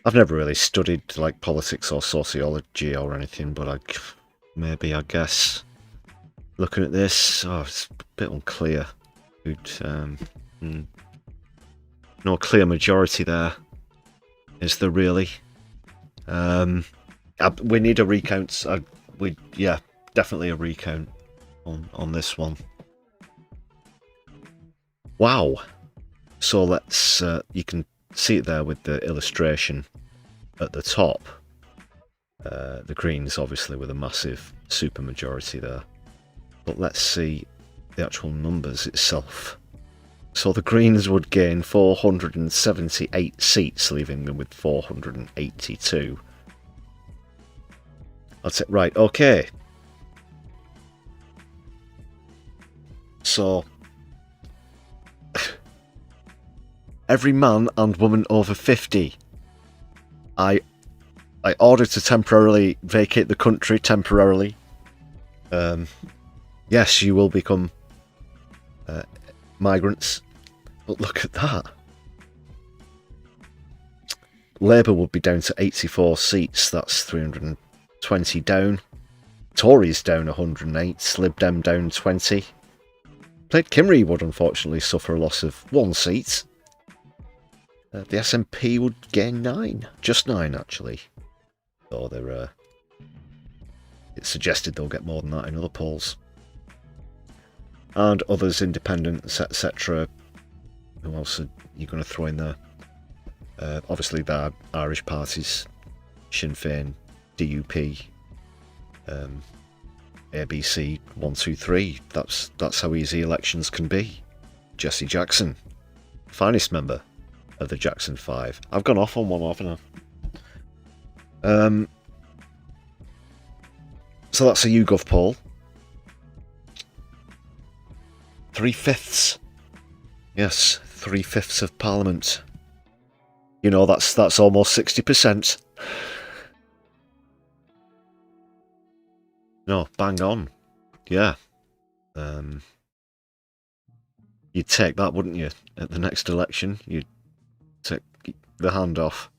I've never really studied like politics or sociology or anything, but I guess looking at this, it's a bit unclear. No clear majority there, is there really? We need a recount. Yeah, definitely a recount on this one. Wow. So let's, you can see it there with the illustration at the top. The Greens, obviously, with a massive supermajority there. But let's see the actual numbers itself. So the Greens would gain 478 seats, leaving them with 482. That's it. Right, okay. So, every man and woman over 50. I order to temporarily vacate the country, temporarily. Yes, you will become migrants. But look at that. Labour would be down to 84 seats. That's 320 down. Tories down 108. Lib Dem down 20. Plaid Cymru would unfortunately suffer a loss of 1 seat. The SNP would gain 9. Just 9, actually. Though they're... it's suggested they'll get more than that in other polls. And others, independents, etc. Who else are you going to throw in there? Obviously, there are Irish parties. Sinn Féin, DUP, ABC, 1, 2, 3. That's how easy elections can be. Jesse Jackson, finest member of the Jackson 5. I've gone off on one, haven't I? So that's a YouGov poll. 3/5. Yes, 3/5 of Parliament. You know, that's almost 60%. No, bang on. Yeah. You'd take that, wouldn't you? At the next election, you'd take the hand off.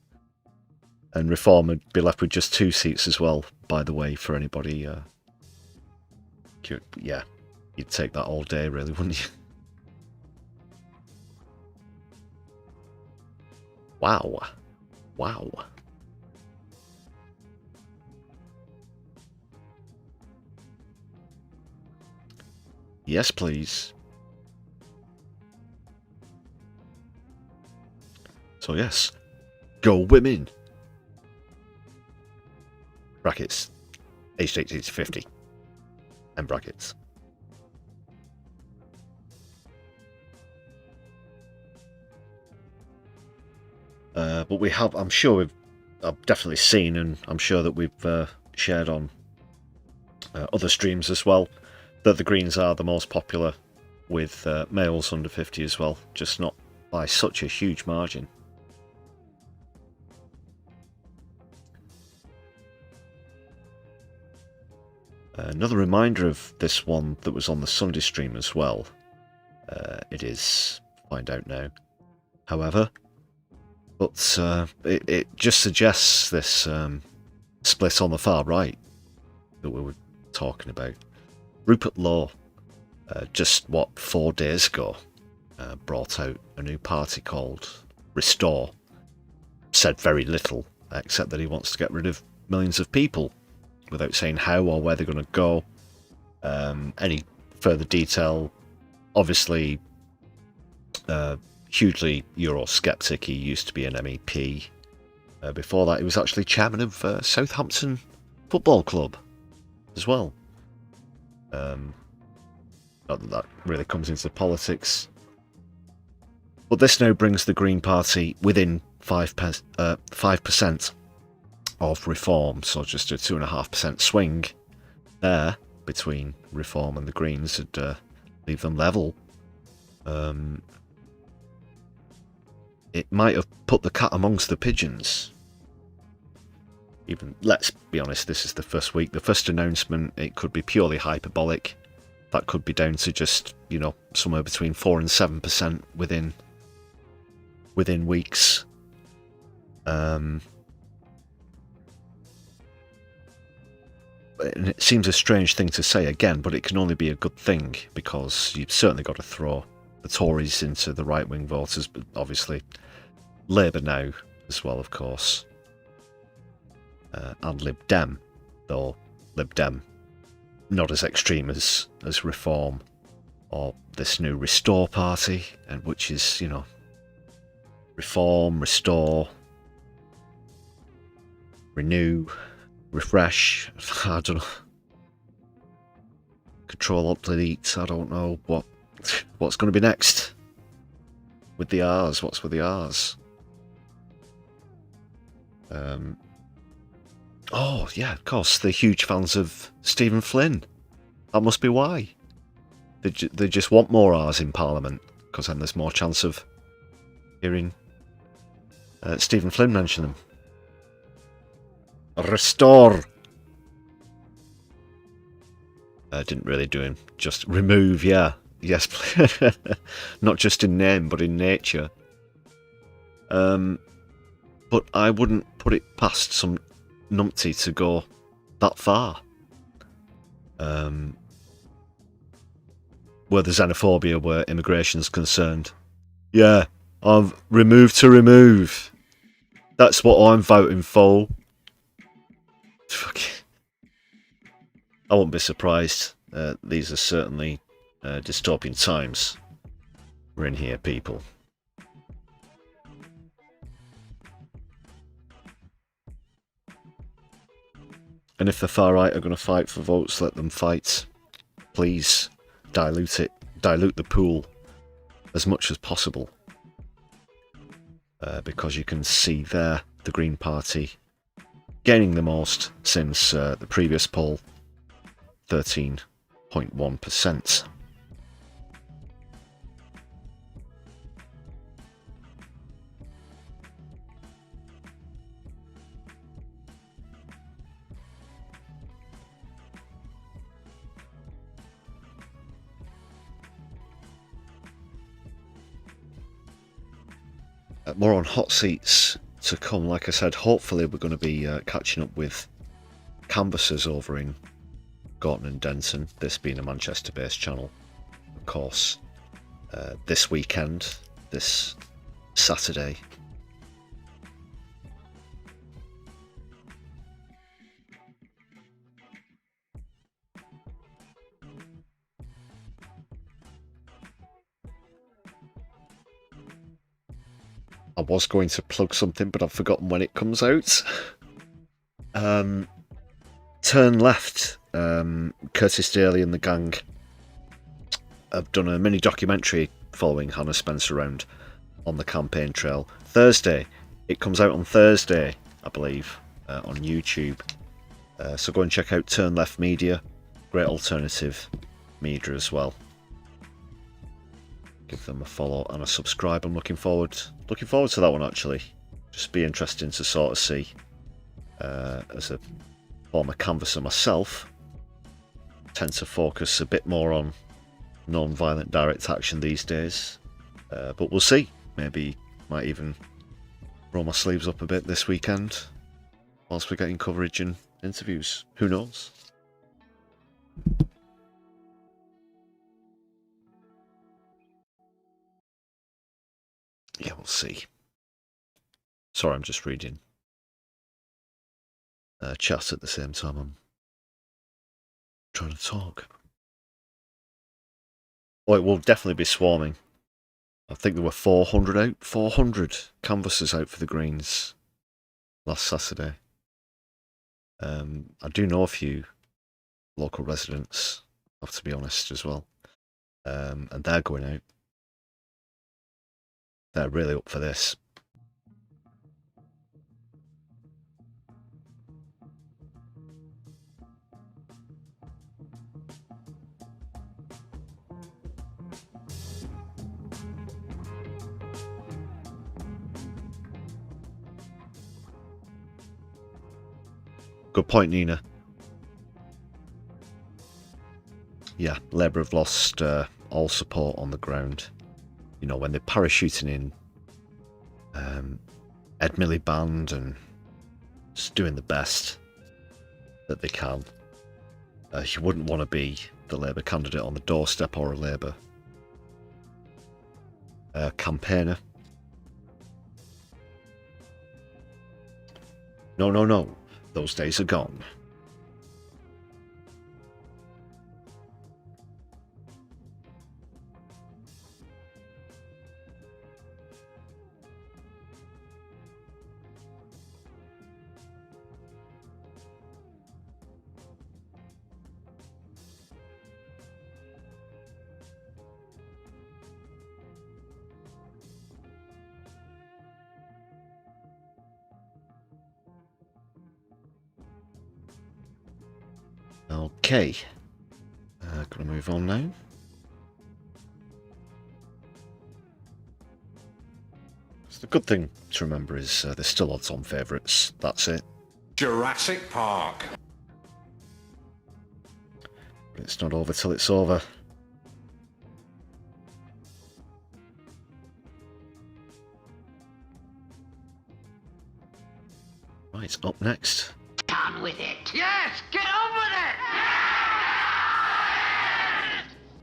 And Reform would be left with just 2 seats as well, by the way, for anybody. Yeah, you'd take that all day, really, wouldn't you? Wow. Wow. Yes, please. So yes, go women. Brackets, aged 18 to 50. And brackets. But we have, I'm sure I've definitely seen, and I'm sure that we've shared on other streams as well, that the Greens are the most popular with males under 50 as well, just not by such a huge margin. Another reminder of this one that was on the Sunday stream as well. It is, find out now, however, but it just suggests this split on the far right that we were talking about. Rupert Law, just 4 days ago, brought out a new party called Restore. Said very little, except that he wants to get rid of millions of people, without saying how or where they're going to go. Any further detail, obviously, hugely Eurosceptic. He used to be an MEP. Before that, he was actually chairman of Southampton Football Club as well. Not that really comes into politics. But this now brings the Green Party within 5% of Reform, so just a 2.5% swing there between Reform and the Greens would leave them level. It might have put the cat amongst the pigeons. Even, let's be honest, this is the first week, the first announcement. It could be purely hyperbolic. That could be down to just, you know, somewhere between 4 and 7% within weeks. And it seems a strange thing to say again, but it can only be a good thing, because you've certainly got to throw the Tories into the right-wing voters, but obviously Labour now as well, of course, and Lib Dem, though Lib Dem not as extreme as Reform or this new Restore party, and which is, you know, Reform, Restore, Renew, refresh. I don't know. Control Alt Delete. I don't know what's going to be next with the R's. What's with the R's? Oh yeah, of course. They're huge fans of Stephen Flynn. That must be why. They just want more R's in Parliament, because then there's more chance of hearing Stephen Flynn mention them. Restore. Didn't really do him. Just remove, yeah. Yes, not just in name, but in nature. But I wouldn't put it past some numpty to go that far. Where the xenophobia, where immigration's concerned. Yeah, I've removed to remove. That's what I'm voting for. I won't be surprised. These are certainly dystopian times we're in here, people. And if the far right are going to fight for votes, let them fight. Please dilute it. Dilute the pool as much as possible. Because you can see there the Green Party gaining the most since the previous poll, 13.1%. More on hot seats to come. Like I said, hopefully we're going to be catching up with canvassers over in Gorton and Denton, this being a Manchester-based channel, of course, this weekend, this Saturday. I was going to plug something, but I've forgotten when it comes out. Turn Left, Curtis Daly and the gang have done a mini documentary following Hannah Spencer around on the campaign trail. Thursday, it comes out on Thursday, I believe, on YouTube. So go and check out Turn Left Media, great alternative media as well. Give them a follow and a subscribe. I'm looking forward to that one, actually. Just be interesting to sort of see. As a former canvasser myself, tend to focus a bit more on non-violent direct action these days. But we'll see. Maybe might even roll my sleeves up a bit this weekend whilst we're getting coverage and interviews. Who knows? Yeah, we'll see. Sorry, I'm just reading chat at the same time I'm trying to talk. Oh, it will definitely be swarming. I think there were 400 canvassers out for the Greens last Saturday. I do know a few local residents, I have to be honest as well. And they're going out. They're really up for this. Good point, Nina. Yeah, Labour have lost all support on the ground. You know, when they're parachuting in Ed Miliband and just doing the best that they can. You wouldn't want to be the Labour candidate on the doorstep or a Labour campaigner. No. Those days are gone. Okay. Gonna move on now. So the good thing to remember is there's still odds-on favourites. That's it. Jurassic Park. But it's not over till it's over. Right, up next. On with it. Yes, get on with it.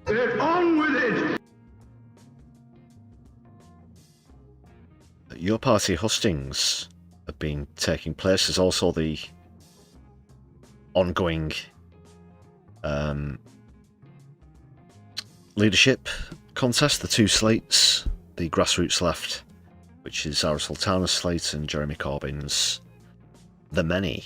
Get on with it! Your party hustings have been taking place. There's also the ongoing leadership contest, the two slates, the grassroots left, which is Zara Sultana's slate, and Jeremy Corbyn's The Many.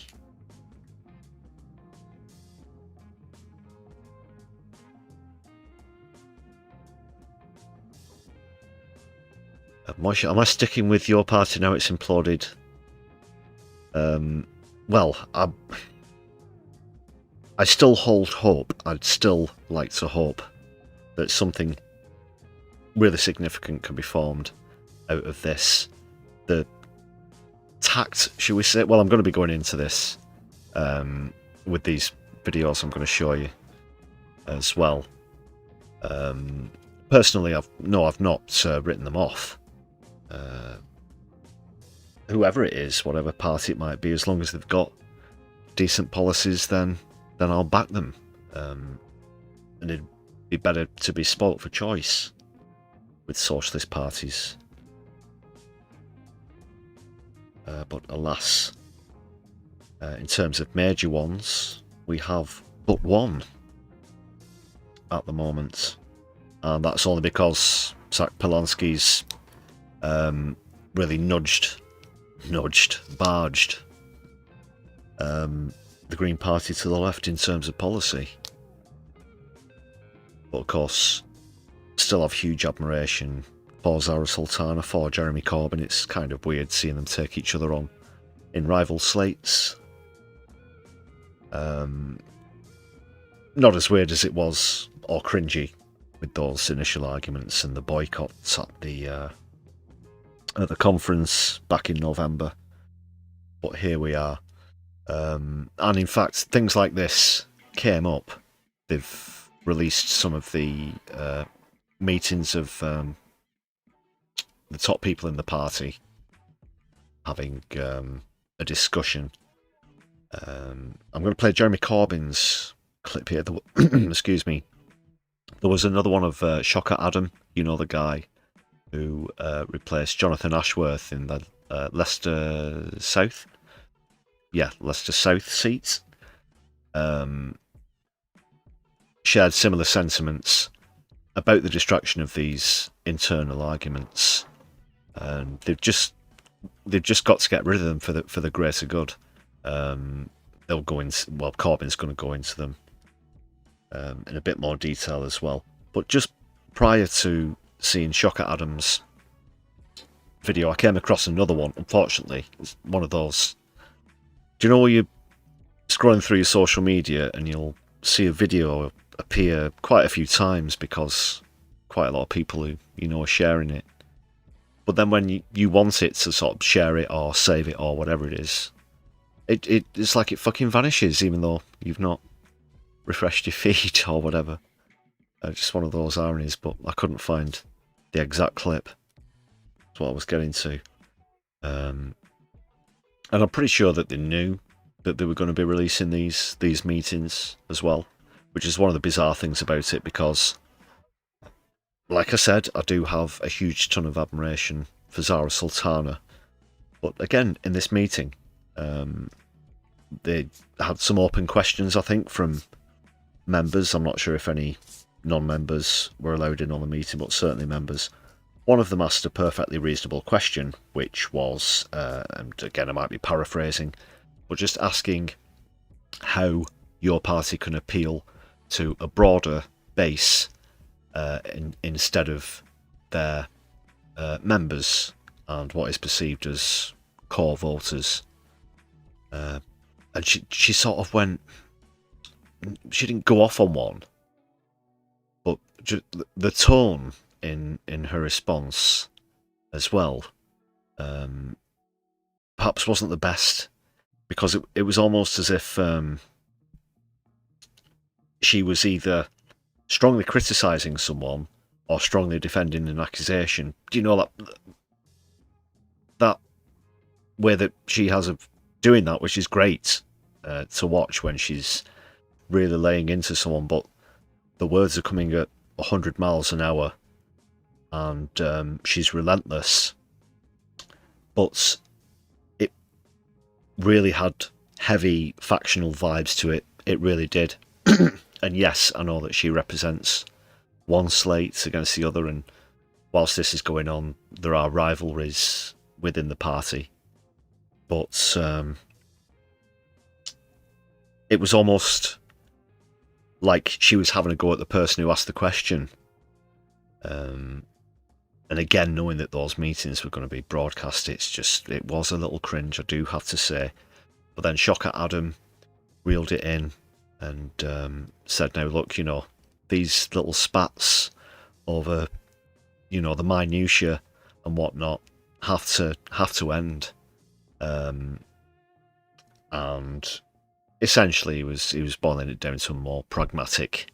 Moisha, am I sticking with your party now it's imploded? Well, I still hold hope. I'd still like to hope that something really significant can be formed out of this. The tact, should we say? Well, I'm going to be going into this with these videos I'm going to show you as well. Personally, I've not written them off. Whoever it is, whatever party it might be, as long as they've got decent policies, then I'll back them. And it'd be better to be spoilt for choice with socialist parties. But alas, in terms of major ones, we have but one at the moment. And that's only because Zach Polanski's really barged the Green Party to the left in terms of policy. But of course, still have huge admiration for Zara Sultana, for Jeremy Corbyn. It's kind of weird seeing them take each other on in rival slates. Not as weird as it was, or cringy, with those initial arguments and the boycotts at the conference back in November. But here we are. And in fact, things like this came up. They've released some of the meetings of the top people in the party having a discussion. I'm going to play Jeremy Corbyn's clip here. Excuse me. There was another one of Shocker Adam, you know, the guy who replaced Jonathan Ashworth in the Leicester South. Yeah, Leicester South seats. Shared similar sentiments about the distraction of these internal arguments, and they've just got to get rid of them for the greater good. They'll go into, well, Corbyn's going to go into them in a bit more detail as well. But just prior to seeing Shocker Adams' video, I came across another one. Unfortunately, it's one of those. Do you know where you're scrolling through your social media and you'll see a video appear quite a few times because quite a lot of people who you know are sharing it, but then when you want it to sort of share it or save it or whatever it is, it's like it fucking vanishes even though you've not refreshed your feed or whatever. Just one of those ironies, but I couldn't find the exact clip. That's what I was getting to. And I'm pretty sure that they knew that they were going to be releasing these meetings as well, which is one of the bizarre things about it, because, like I said, I do have a huge ton of admiration for Zara Sultana. But again, in this meeting, they had some open questions, I think, from members. I'm not sure if any non-members were allowed in on the meeting, but certainly members. One of them asked a perfectly reasonable question, which was, and again I might be paraphrasing, but just asking how your party can appeal to a broader base instead of their members and what is perceived as core voters. And she sort of went, didn't go off on one, but the tone in her response as well, perhaps wasn't the best, because it was almost as if she was either strongly criticising someone or strongly defending an accusation. Do you know that way that she has of doing that, which is great to watch when she's really laying into someone, but the words are coming at 100 miles an hour, and she's relentless. But it really had heavy factional vibes to it. It really did. And yes, I know that she represents one slate against the other, and whilst this is going on, there are rivalries within the party. But it was almost like she was having a go at the person who asked the question. And again, knowing that those meetings were going to be broadcast, it was a little cringe, I do have to say. But then Shocker Adam reeled it in and said, now look, these little spats over, the minutiae and whatnot have to end. And essentially he was boiling it down to a more pragmatic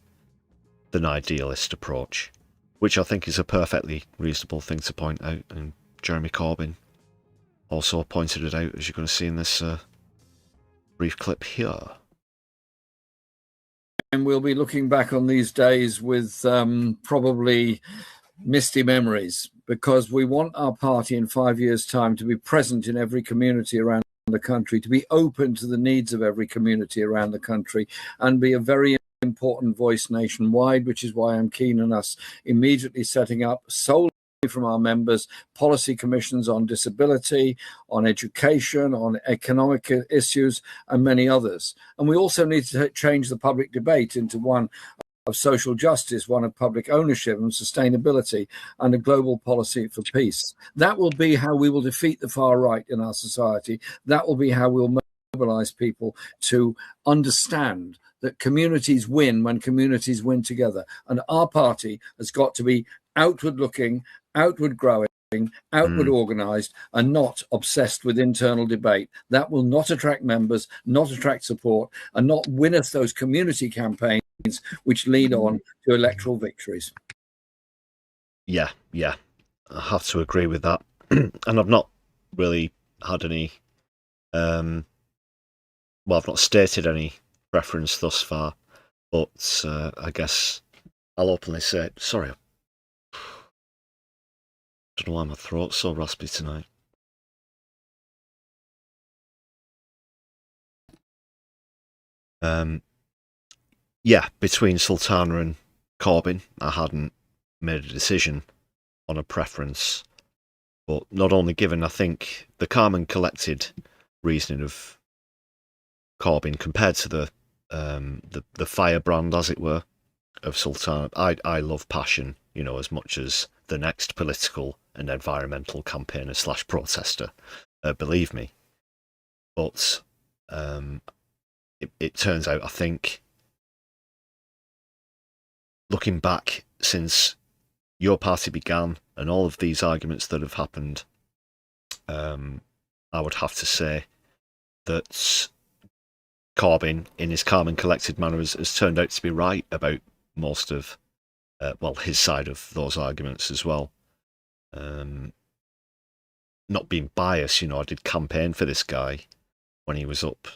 than idealist approach, which I think is a perfectly reasonable thing to point out, and Jeremy Corbyn also pointed it out, as you're going to see in this brief clip here. And we'll be looking back on these days with probably misty memories, because we want our party in 5 years' time to be present in every community around the country, to be open to the needs of every community around the country, and be a very important voice nationwide, which is why I'm keen on us immediately setting up solely from our members policy commissions on disability, on education, on economic issues, and many others. And we also need to change the public debate into one of social justice, one of public ownership and sustainability, and a global policy for peace. That will be how we will defeat the far right in our society. That will be how we'll mobilize people to understand that communities win when communities win together. And our party has got to be outward looking, outward growing, outward organised, and not obsessed with internal debate. That will not attract members, not attract support, and not win us those community campaigns which lead on to electoral victories. Yeah, I have to agree with that. And I've not really had any, I've not stated any preference thus far, but I guess I'll openly say, sorry, I don't know why my throat's so raspy tonight. Yeah, between Sultana and Corbyn, I hadn't made a decision on a preference, but not only given, I think, the calm and collected reasoning of Corbyn compared to the firebrand, as it were, of Sultana. I love passion, as much as the next political and environmental campaigner / protester, believe me. But it turns out, I think, looking back since your party began and all of these arguments that have happened, I would have to say that Corbyn, in his calm and collected manner, has turned out to be right about most of, his side of those arguments as well. Not being biased, I did campaign for this guy when he was up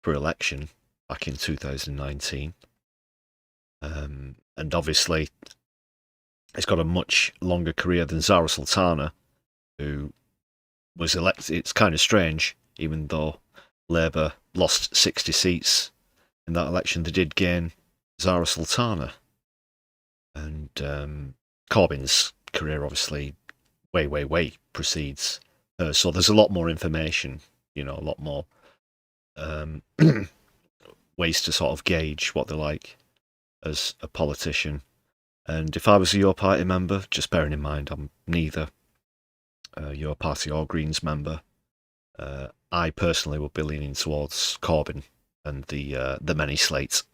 for election back in 2019. And obviously, he's got a much longer career than Zara Sultana, who was elected. It's kind of strange, even though Labour lost 60 seats in that election, they did gain Zara Sultana. And Corbyn's career obviously way precedes her. So there's a lot more information, a lot more ways to sort of gauge what they're like as a politician. And if I was a Your Party member, just bearing in mind I'm neither Your Party or Greens member, I personally would be leaning towards Corbyn and the many slates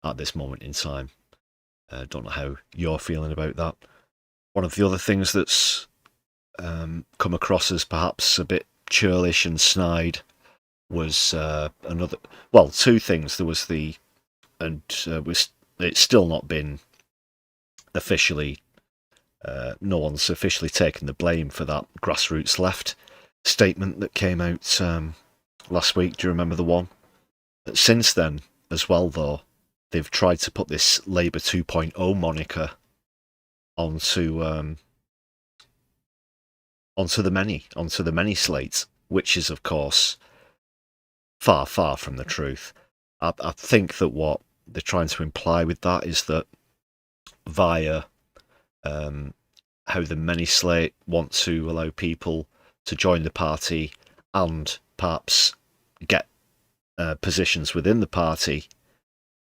at this moment in time. Don't know how you're feeling about that. One of the other things that's come across as perhaps a bit churlish and snide was two things. There was it's still not been officially, no one's officially taken the blame for that grassroots left statement that came out last week. Do you remember the one? Since then, as well, though, they've tried to put this Labour 2.0 moniker onto the many slate, which is, of course, far, far from the truth. I think that what they're trying to imply with that is that via how the many slate want to allow people to join the party and perhaps get positions within the party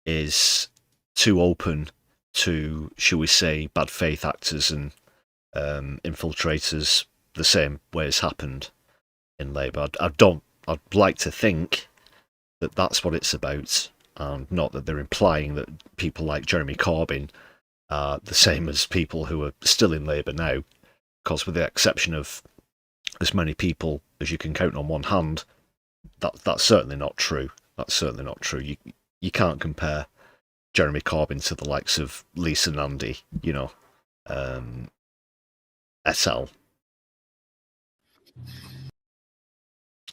is too open to, shall we say, bad faith actors and infiltrators, the same way as happened in Labour. I'd like to think that that's what it's about, and not that they're implying that people like Jeremy Corbyn are the same as people who are still in Labour now, because with the exception of as many people as you can count on one hand, that's certainly not true. That's certainly not true. You can't compare Jeremy Corbyn to the likes of Lisa Nandy, SL.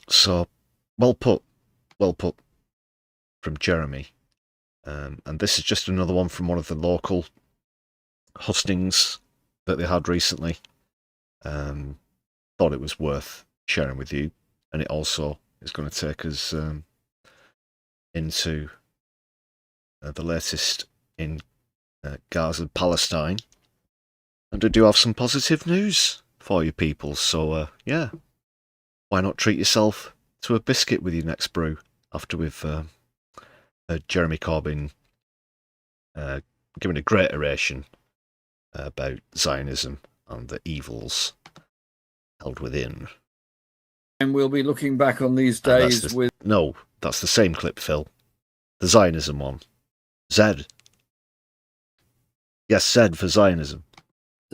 So, well put from Jeremy. And this is just another one from one of the local hustings that they had recently. Thought it was worth sharing with you, and it also is going to take us into the latest in Gaza, Palestine, and I do have some positive news for you people. So yeah, why not treat yourself to a biscuit with your next brew after we've heard Jeremy Corbyn giving a great oration about Zionism and the evils held within. And we'll be looking back on these days with... No, that's the same clip, Phil. The Zionism one. Zed. Yes, Zed for Zionism.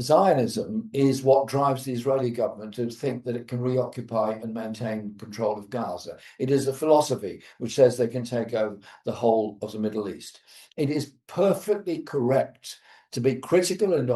Zionism is what drives the Israeli government to think that it can reoccupy and maintain control of Gaza. It is a philosophy which says they can take over the whole of the Middle East. It is perfectly correct to be critical and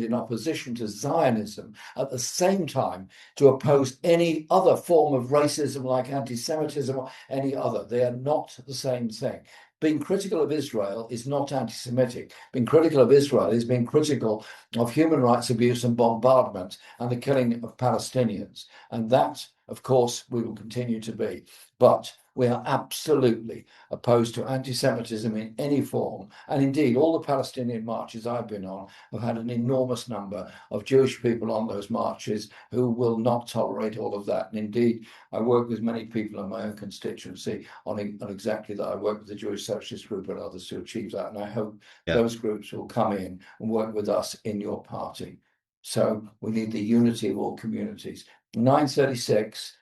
in opposition to Zionism, at the same time to oppose any other form of racism like anti-Semitism or any other. They are not the same thing. Being critical of Israel is not anti-Semitic. Being critical of Israel is being critical of human rights abuse and bombardment and the killing of Palestinians. And that, of course, we will continue to be. But we are absolutely opposed to anti-Semitism in any form. And indeed, all the Palestinian marches I've been on have had an enormous number of Jewish people on those marches who will not tolerate all of that. And indeed, I work with many people in my own constituency on exactly that. I work with the Jewish Socialist Group and others to achieve that. And I hope those groups will come in and work with us in your party. So we need the unity of all communities. In 936,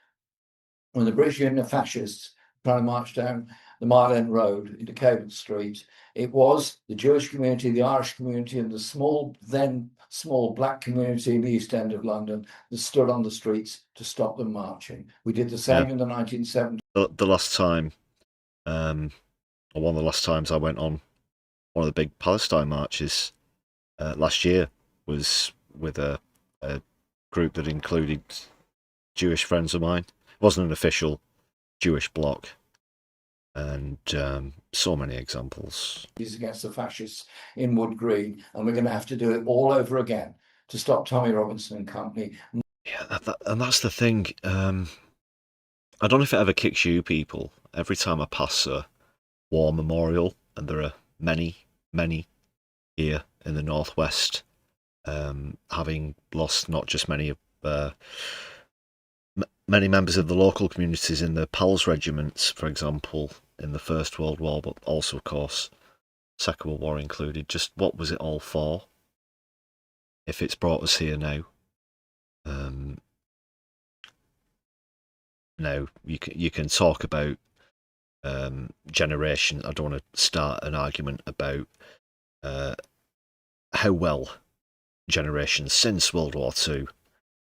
when the British Union of Fascists trying to march down the Mile End Road into Cavent Street, it was the Jewish community, the Irish community, and the small black community in the East End of London that stood on the streets to stop them marching. We did the same in the 1970s. The last time, or one of the last times I went on one of the big Palestine marches last year was with a group that included Jewish friends of mine. It wasn't an official Jewish bloc, and so many examples. Against the fascists in Wood Green, and we're going to have to do it all over again to stop Tommy Robinson and company. Yeah, and that's the thing. I don't know if it ever kicks you people. Every time I pass a war memorial, and there are many here in the northwest, having lost not just many members of the local communities in the Pals regiments, for example, in the First World War, but also, of course, Second World War included. Just what was it all for? If it's brought us here now, now you can talk about generation. I don't want to start an argument about how well generations since World War II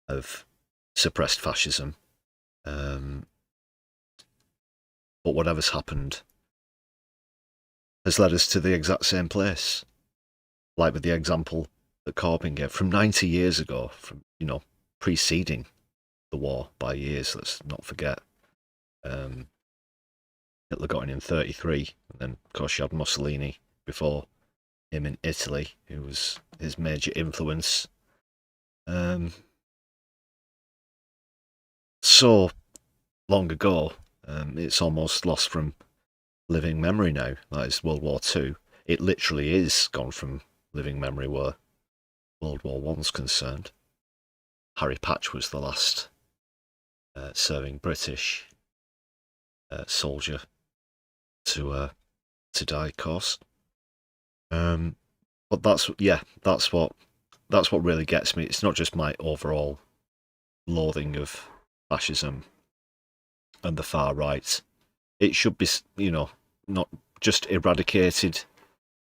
have suppressed fascism. But whatever's happened has led us to the exact same place. Like with the example that Corbyn gave from 90 years ago, from, you know, preceding the war by years, let's not forget. Hitler got in 33, and then of course you had Mussolini before him in Italy, who was his major influence. So long ago, it's almost lost from living memory now. That is World War II. It literally is gone from living memory where World War One's concerned. Harry Patch was the last serving British soldier to die, of course. But that's what really gets me. It's not just my overall loathing of fascism and the far right. It should be, you know, not just eradicated,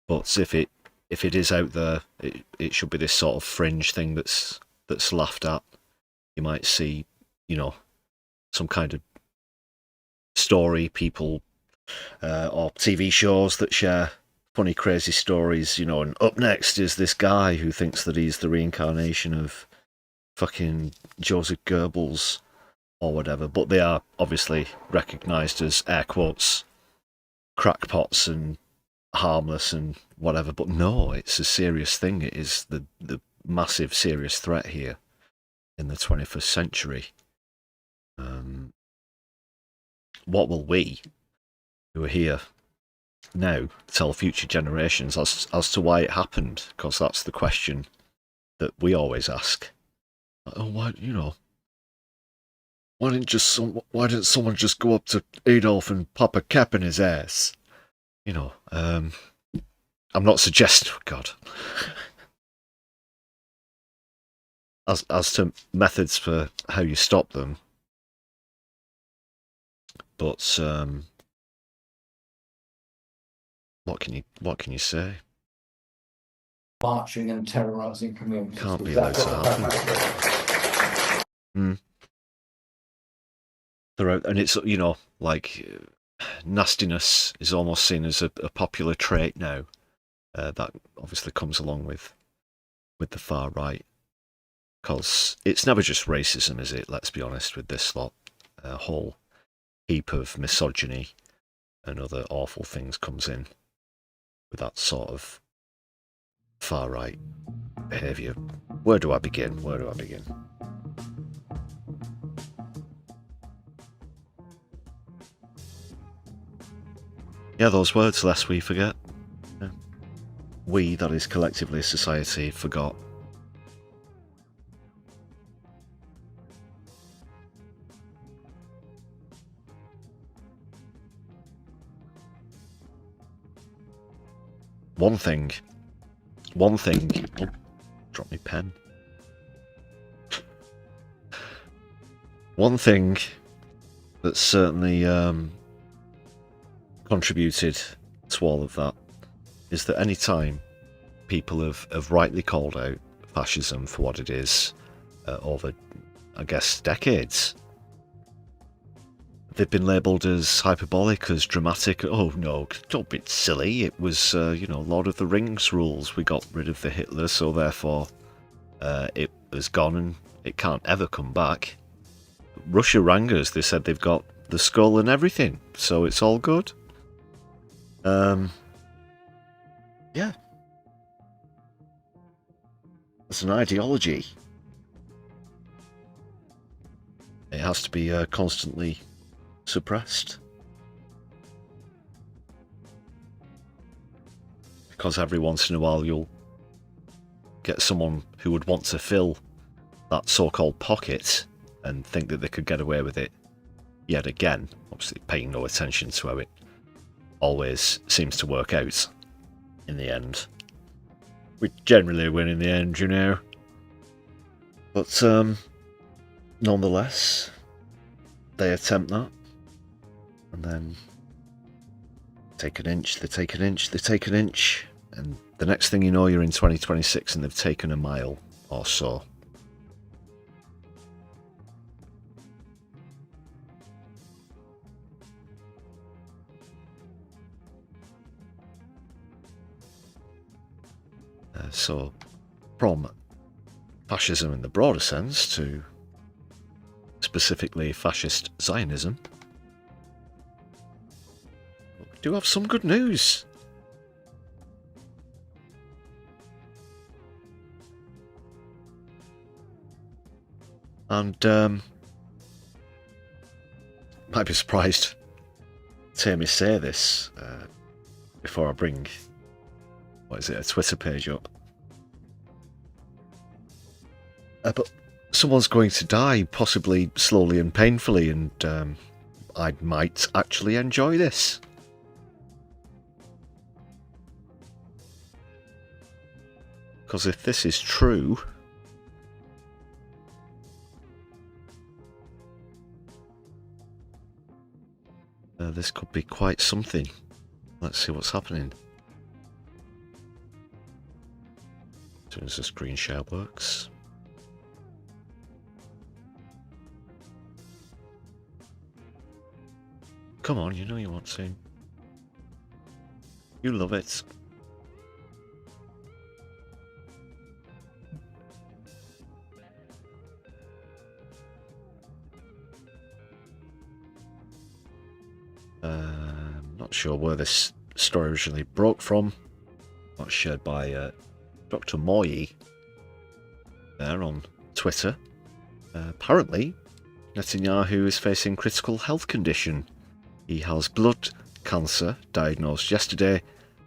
but if it is out there, it should be this sort of fringe thing that's laughed at. You might see, you know, some kind of story, people or TV shows that share funny, crazy stories, you know, and up next is this guy who thinks that he's the reincarnation of fucking Joseph Goebbels or whatever, but they are obviously recognised as, air quotes, crackpots and harmless and whatever. But no, it's a serious thing. It is the massive serious threat here in the 21st century. What will we, who are here now, tell future generations as to why it happened? Because that's the question that we always ask. Oh, why, you know, why didn't someone just go up to Adolf and pop a cap in his ass? You know, I'm not suggesting, oh God. As to methods for how you stop them, but what can you say? Marching and terrorising communities. Can't be allowed to happen. They're out, and it's, you know, like nastiness is almost seen as a popular trait now. That obviously comes along with the far right, because it's never just racism, is it? Let's be honest with this lot. A whole heap of misogyny and other awful things comes in with that sort of far right behaviour. Where do I begin? Yeah, those words, lest we forget. Yeah. We, that is collectively society, forgot. One thing, oh, drop me pen. One thing that's certainly contributed to all of that is that any time people have rightly called out fascism for what it is over, I guess, decades, they've been labelled as hyperbolic, as dramatic. Oh no, don't be silly. It was, you know, Lord of the Rings rules. We got rid of the Hitler, so therefore it has gone and it can't ever come back. Russia rang us. They said they've got the skull and everything, so it's all good. Yeah. It's an ideology. It has to be constantly suppressed. Because every once in a while you'll get someone who would want to fill that so-called pocket and think that they could get away with it yet again, obviously paying no attention to how it always seems to work out in the end. We generally win in the end, you know. But nonetheless, they attempt that, and then Take an inch, they take an inch, they take an inch, and the next thing you know, you're in 2026 and they've taken a mile or so. So, from fascism in the broader sense to specifically fascist Zionism, we do have some good news. And might be surprised to hear me say this before I bring, what is it, a Twitter page up. But someone's going to die, possibly slowly and painfully, and I might actually enjoy this. Because if this is true, this could be quite something. Let's see what's happening. As soon as the screen share works. Come on, you know you want to. You love it. Not sure where this story originally broke from. Not shared by Dr. Moyi there on Twitter. Apparently, Netanyahu is facing critical health condition. He has blood cancer diagnosed yesterday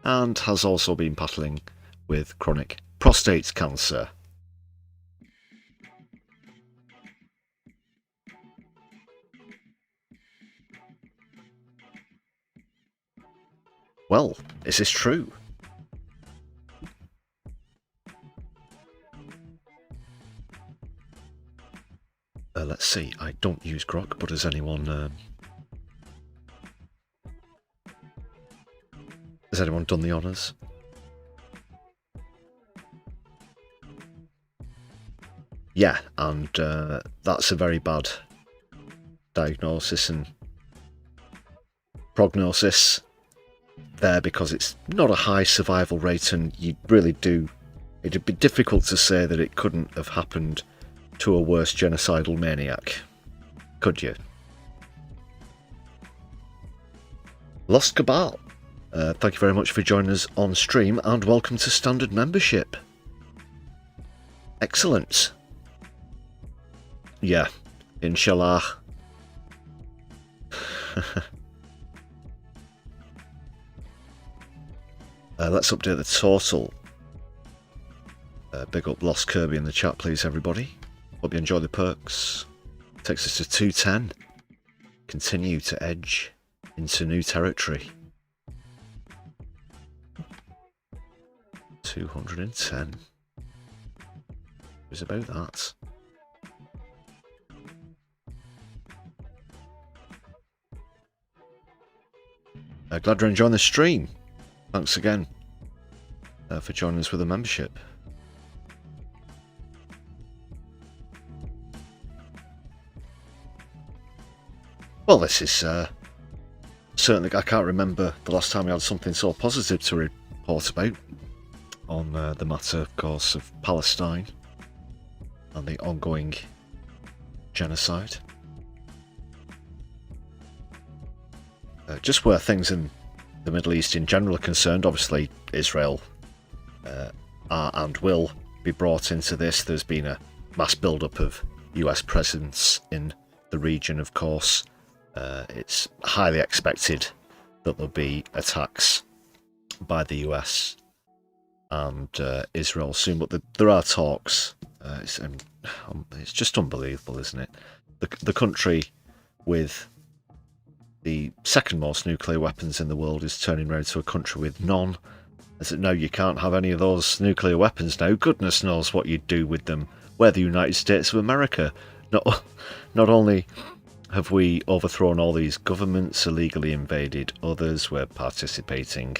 and has also been battling with chronic prostate cancer. Well, is this true? Let's see, I don't use grok, but has anyone done the honours? Yeah, and that's a very bad diagnosis and prognosis there, because it's not a high survival rate, and you really do, it'd be difficult to say that it couldn't have happened to a worse genocidal maniac, could you? Lost Cabal, thank you very much for joining us on stream, and welcome to Standard Membership. Excellent. Yeah, inshallah. Let's update the total. Big up Lost Kirby in the chat, please, everybody. Hope you enjoy the perks. Takes us to 210. Continue to edge into new territory. 210. It was about that. Glad you're enjoying the stream. Thanks again for joining us with a membership. Well, this is certainly, I can't remember the last time we had something so positive to report about on the matter, of course, of Palestine and the ongoing genocide. Just where things in the Middle East in general are concerned, obviously Israel are and will be brought into this. There's been a mass build-up of US presence in the region, of course. It's highly expected that there'll be attacks by the US and Israel soon, but there are talks. It's just unbelievable, isn't it? The country with the second most nuclear weapons in the world is turning around to a country with none. As it now, you can't have any of those nuclear weapons now. Goodness knows what you'd do with them. We're the United States of America. Not only have we overthrown all these governments, illegally invaded others? We're participating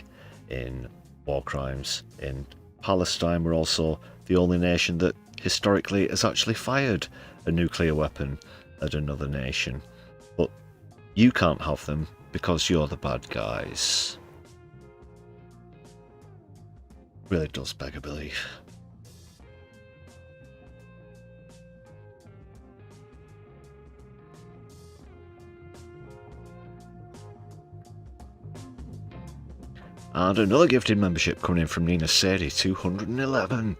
in war crimes in Palestine. We're also the only nation that historically has actually fired a nuclear weapon at another nation. But you can't have them because you're the bad guys. Really does beg a belief. And another gifted membership coming in from Nina Sadie, 211.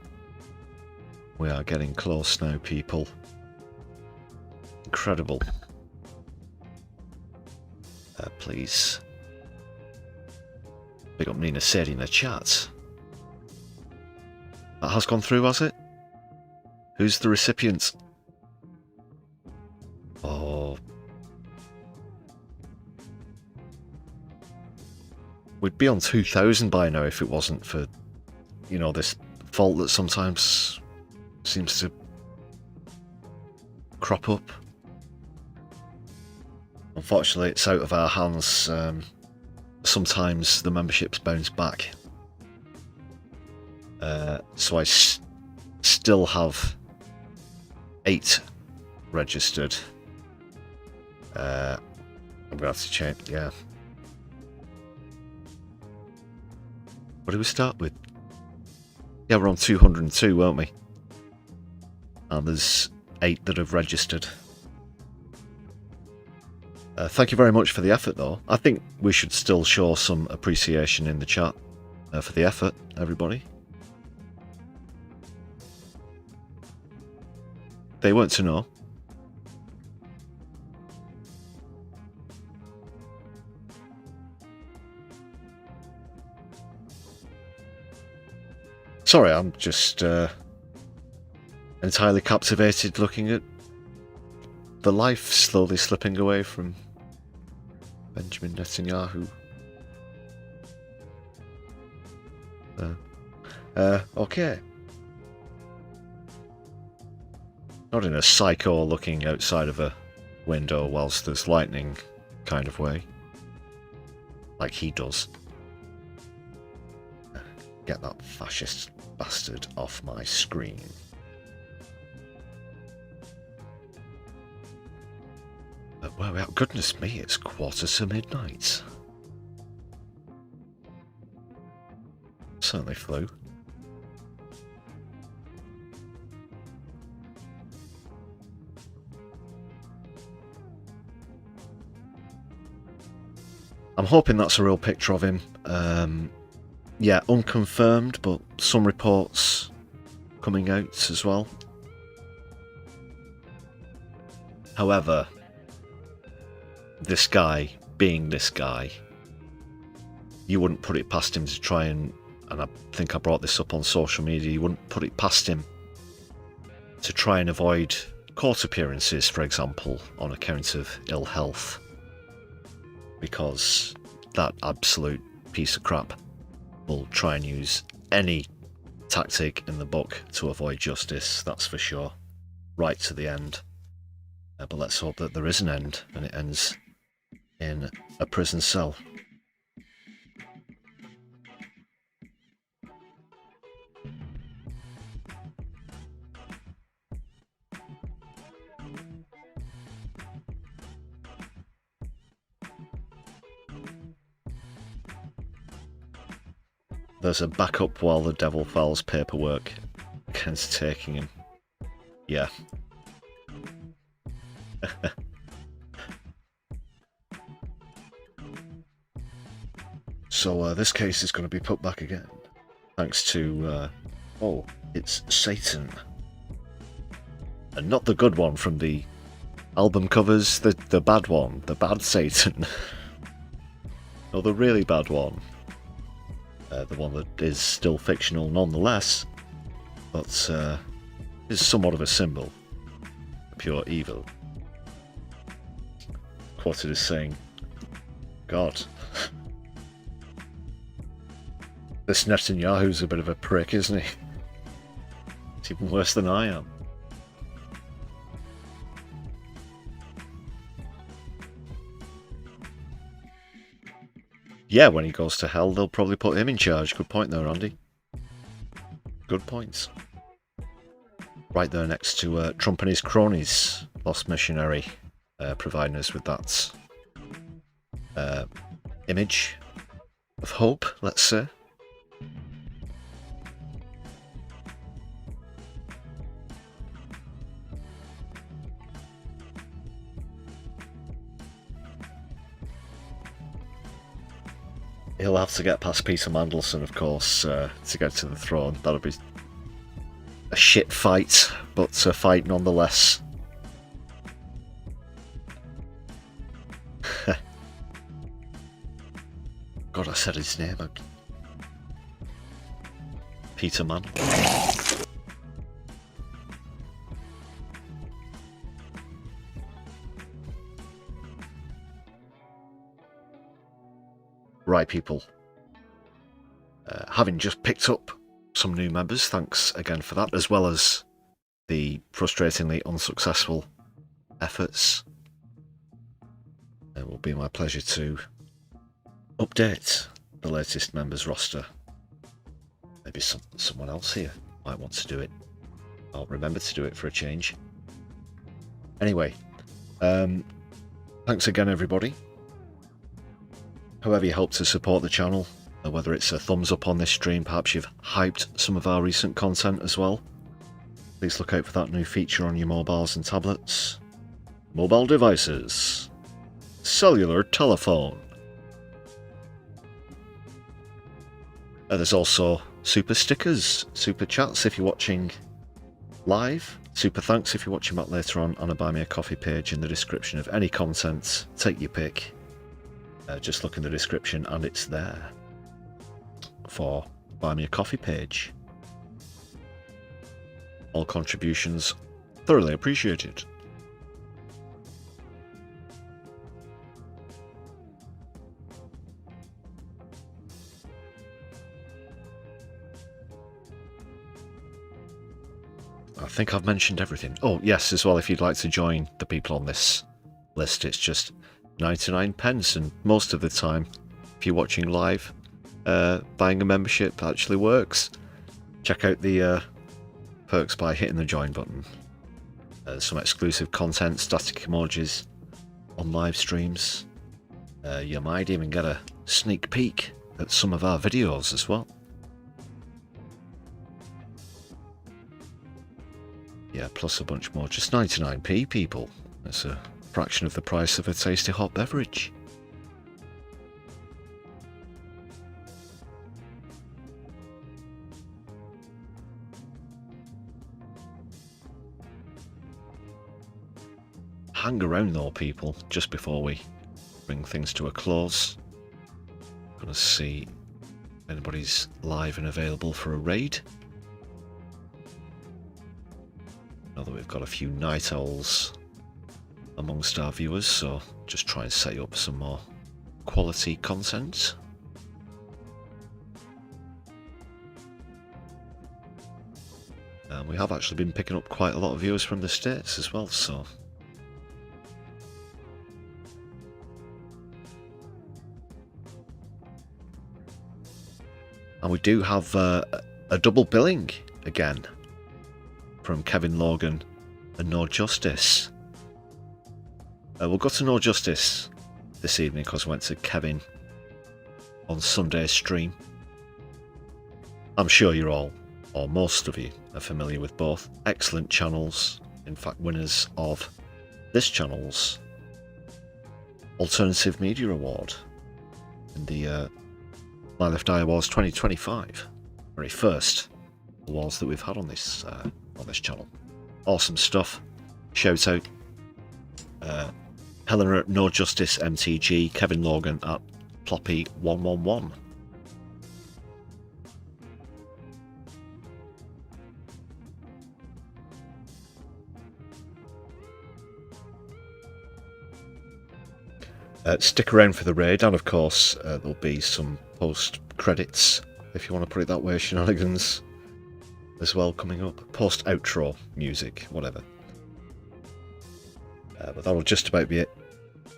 We are getting close now, people. Incredible. Please. Big up Nina Sadie in the chat. That has gone through, has it? Who's the recipient? Oh. We'd be on 2,000 by now if it wasn't for, you know, this fault that sometimes seems to crop up. Unfortunately, it's out of our hands. Sometimes the memberships bounce back. So I still have 8 registered. I'm going to have to check, yeah. What do we start with? Yeah, we're on 202, weren't we? And there's 8 that have registered. Thank you very much for the effort, though. I think we should still show some appreciation in the chat for the effort, everybody. They weren't to know. Sorry, I'm just entirely captivated looking at the life slowly slipping away from Benjamin Netanyahu. Okay. Not in a psycho looking outside of a window whilst there's lightning kind of way. Like he does. Get that fascist bastard off my screen. Well, goodness me, it's 1:45. Certainly flew. I'm hoping that's a real picture of him. Yeah, unconfirmed, but some reports coming out as well. However, this guy, being this guy, you wouldn't put it past him to try and I think I brought this up on social media, you wouldn't put it past him to try and avoid court appearances, for example, on account of ill health. Because that absolute piece of crap will try and use any tactic in the book to avoid justice, that's for sure, right to the end. But let's hope that there is an end, and it ends in a prison cell. There's a backup while the devil files paperwork against taking him. Yeah. So this case is going to be put back again. Thanks to, oh, it's Satan. And not the good one from the album covers, the bad one, the bad Satan. No, the really bad one. The one that is still fictional nonetheless, but is somewhat of a symbol of pure evil. Quoted as saying, God, this Netanyahu's a bit of a prick, isn't he? It's even worse than I am. yeah, when he goes to hell, they'll probably put him in charge. Good point there, Andy. Good points. Right there next to Trump and his cronies. Lost missionary, providing us with that image of hope, let's say. He'll have to get past Peter Mandelson, of course, to get to the throne. That'll be a shit fight, but a fight nonetheless. God, I said his name. Peter Mandelson. Right, people. Having just picked up some new members, thanks again for that, as well as the frustratingly unsuccessful efforts. It will be my pleasure to update the latest members roster. Maybe someone else here might want to do it. I'll remember to do it for a change. Anyway, thanks again, everybody. However you help to support the channel, whether it's a thumbs up on this stream, perhaps you've hyped some of our recent content as well. Please look out for that new feature on your mobiles and tablets. Mobile devices. Cellular telephone. There's also super stickers, super chats if you're watching live, super thanks if you're watching back later on a Buy Me a Coffee page in the description of any content. Take your pick. Just look in the description and it's there for Buy Me a Coffee page. All contributions thoroughly appreciated. I think I've mentioned everything. Oh, yes, as well, if you'd like to join the people on this list, it's just 99 pence, and most of the time, if you're watching live, buying a membership actually works. Check out the perks by hitting the join button. Some exclusive content, static emojis on live streams. You might even get a sneak peek at some of our videos as well. Yeah, plus a bunch more. Just 99p, people. That's a fraction of the price of a tasty hot beverage. Hang around though, people, just before we bring things to a close. Gonna see if anybody's live and available for a raid. Now that we've got a few night owls amongst our viewers, so just try and set up some more quality content. And we have actually been picking up quite a lot of viewers from the States as well, so and we do have a double billing again from Kevin Logan and No Justice. We'll go to No Justice this evening because we went to Kevin on Sunday's stream. I'm sure you're all, or most of you, are familiar with both. Excellent channels, in fact winners of this channel's Alternative Media Award in the My Lefty Awards 2025. Very first awards that we've had on this channel. Awesome stuff. Shout out Helena at No Justice MTG, Kevin Logan at Ploppy111. Stick around for the raid, and of course there'll be some post credits, if you want to put it that way, shenanigans as well coming up. Post outro music, whatever. But that'll just about be it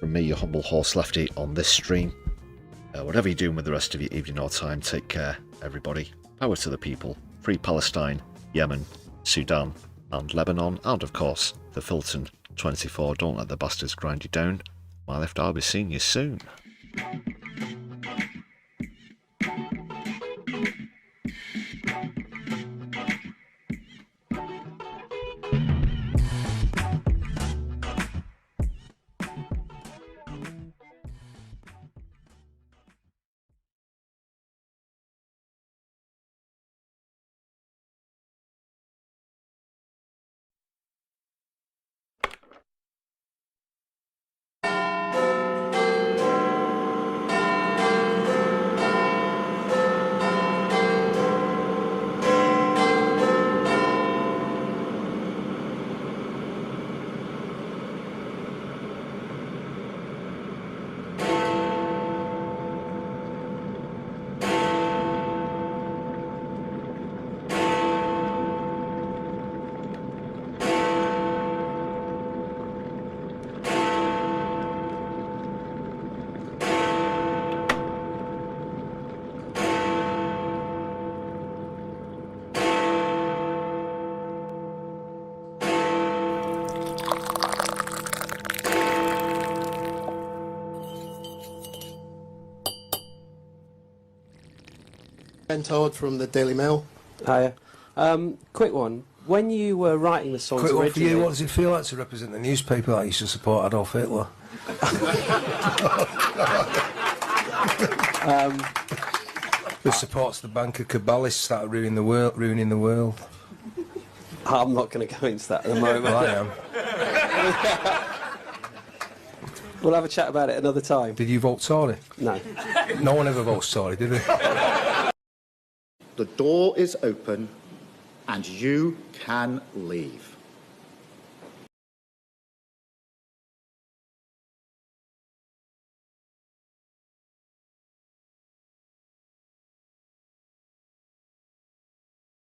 from me, your humble host Lefty, on this stream. Whatever you're doing with the rest of your evening or time, take care, everybody. Power to the people. Free Palestine, Yemen, Sudan, and Lebanon, and of course, the Filton 24. Don't let the bastards grind you down. My Left, I'll be seeing you soon. Ben Todd from the Daily Mail. Hiya. Quick one. When you were writing the songs Quick one for originally... you. What does it feel like to represent the newspaper that used to support Adolf Hitler? Who supports the banker Kabbalists that are ruining the world? I'm not going to go into that at the moment. Well, I am. We'll have a chat about it another time. Did you vote Tory? No. No one ever votes Tory, did they? The door is open and you can leave.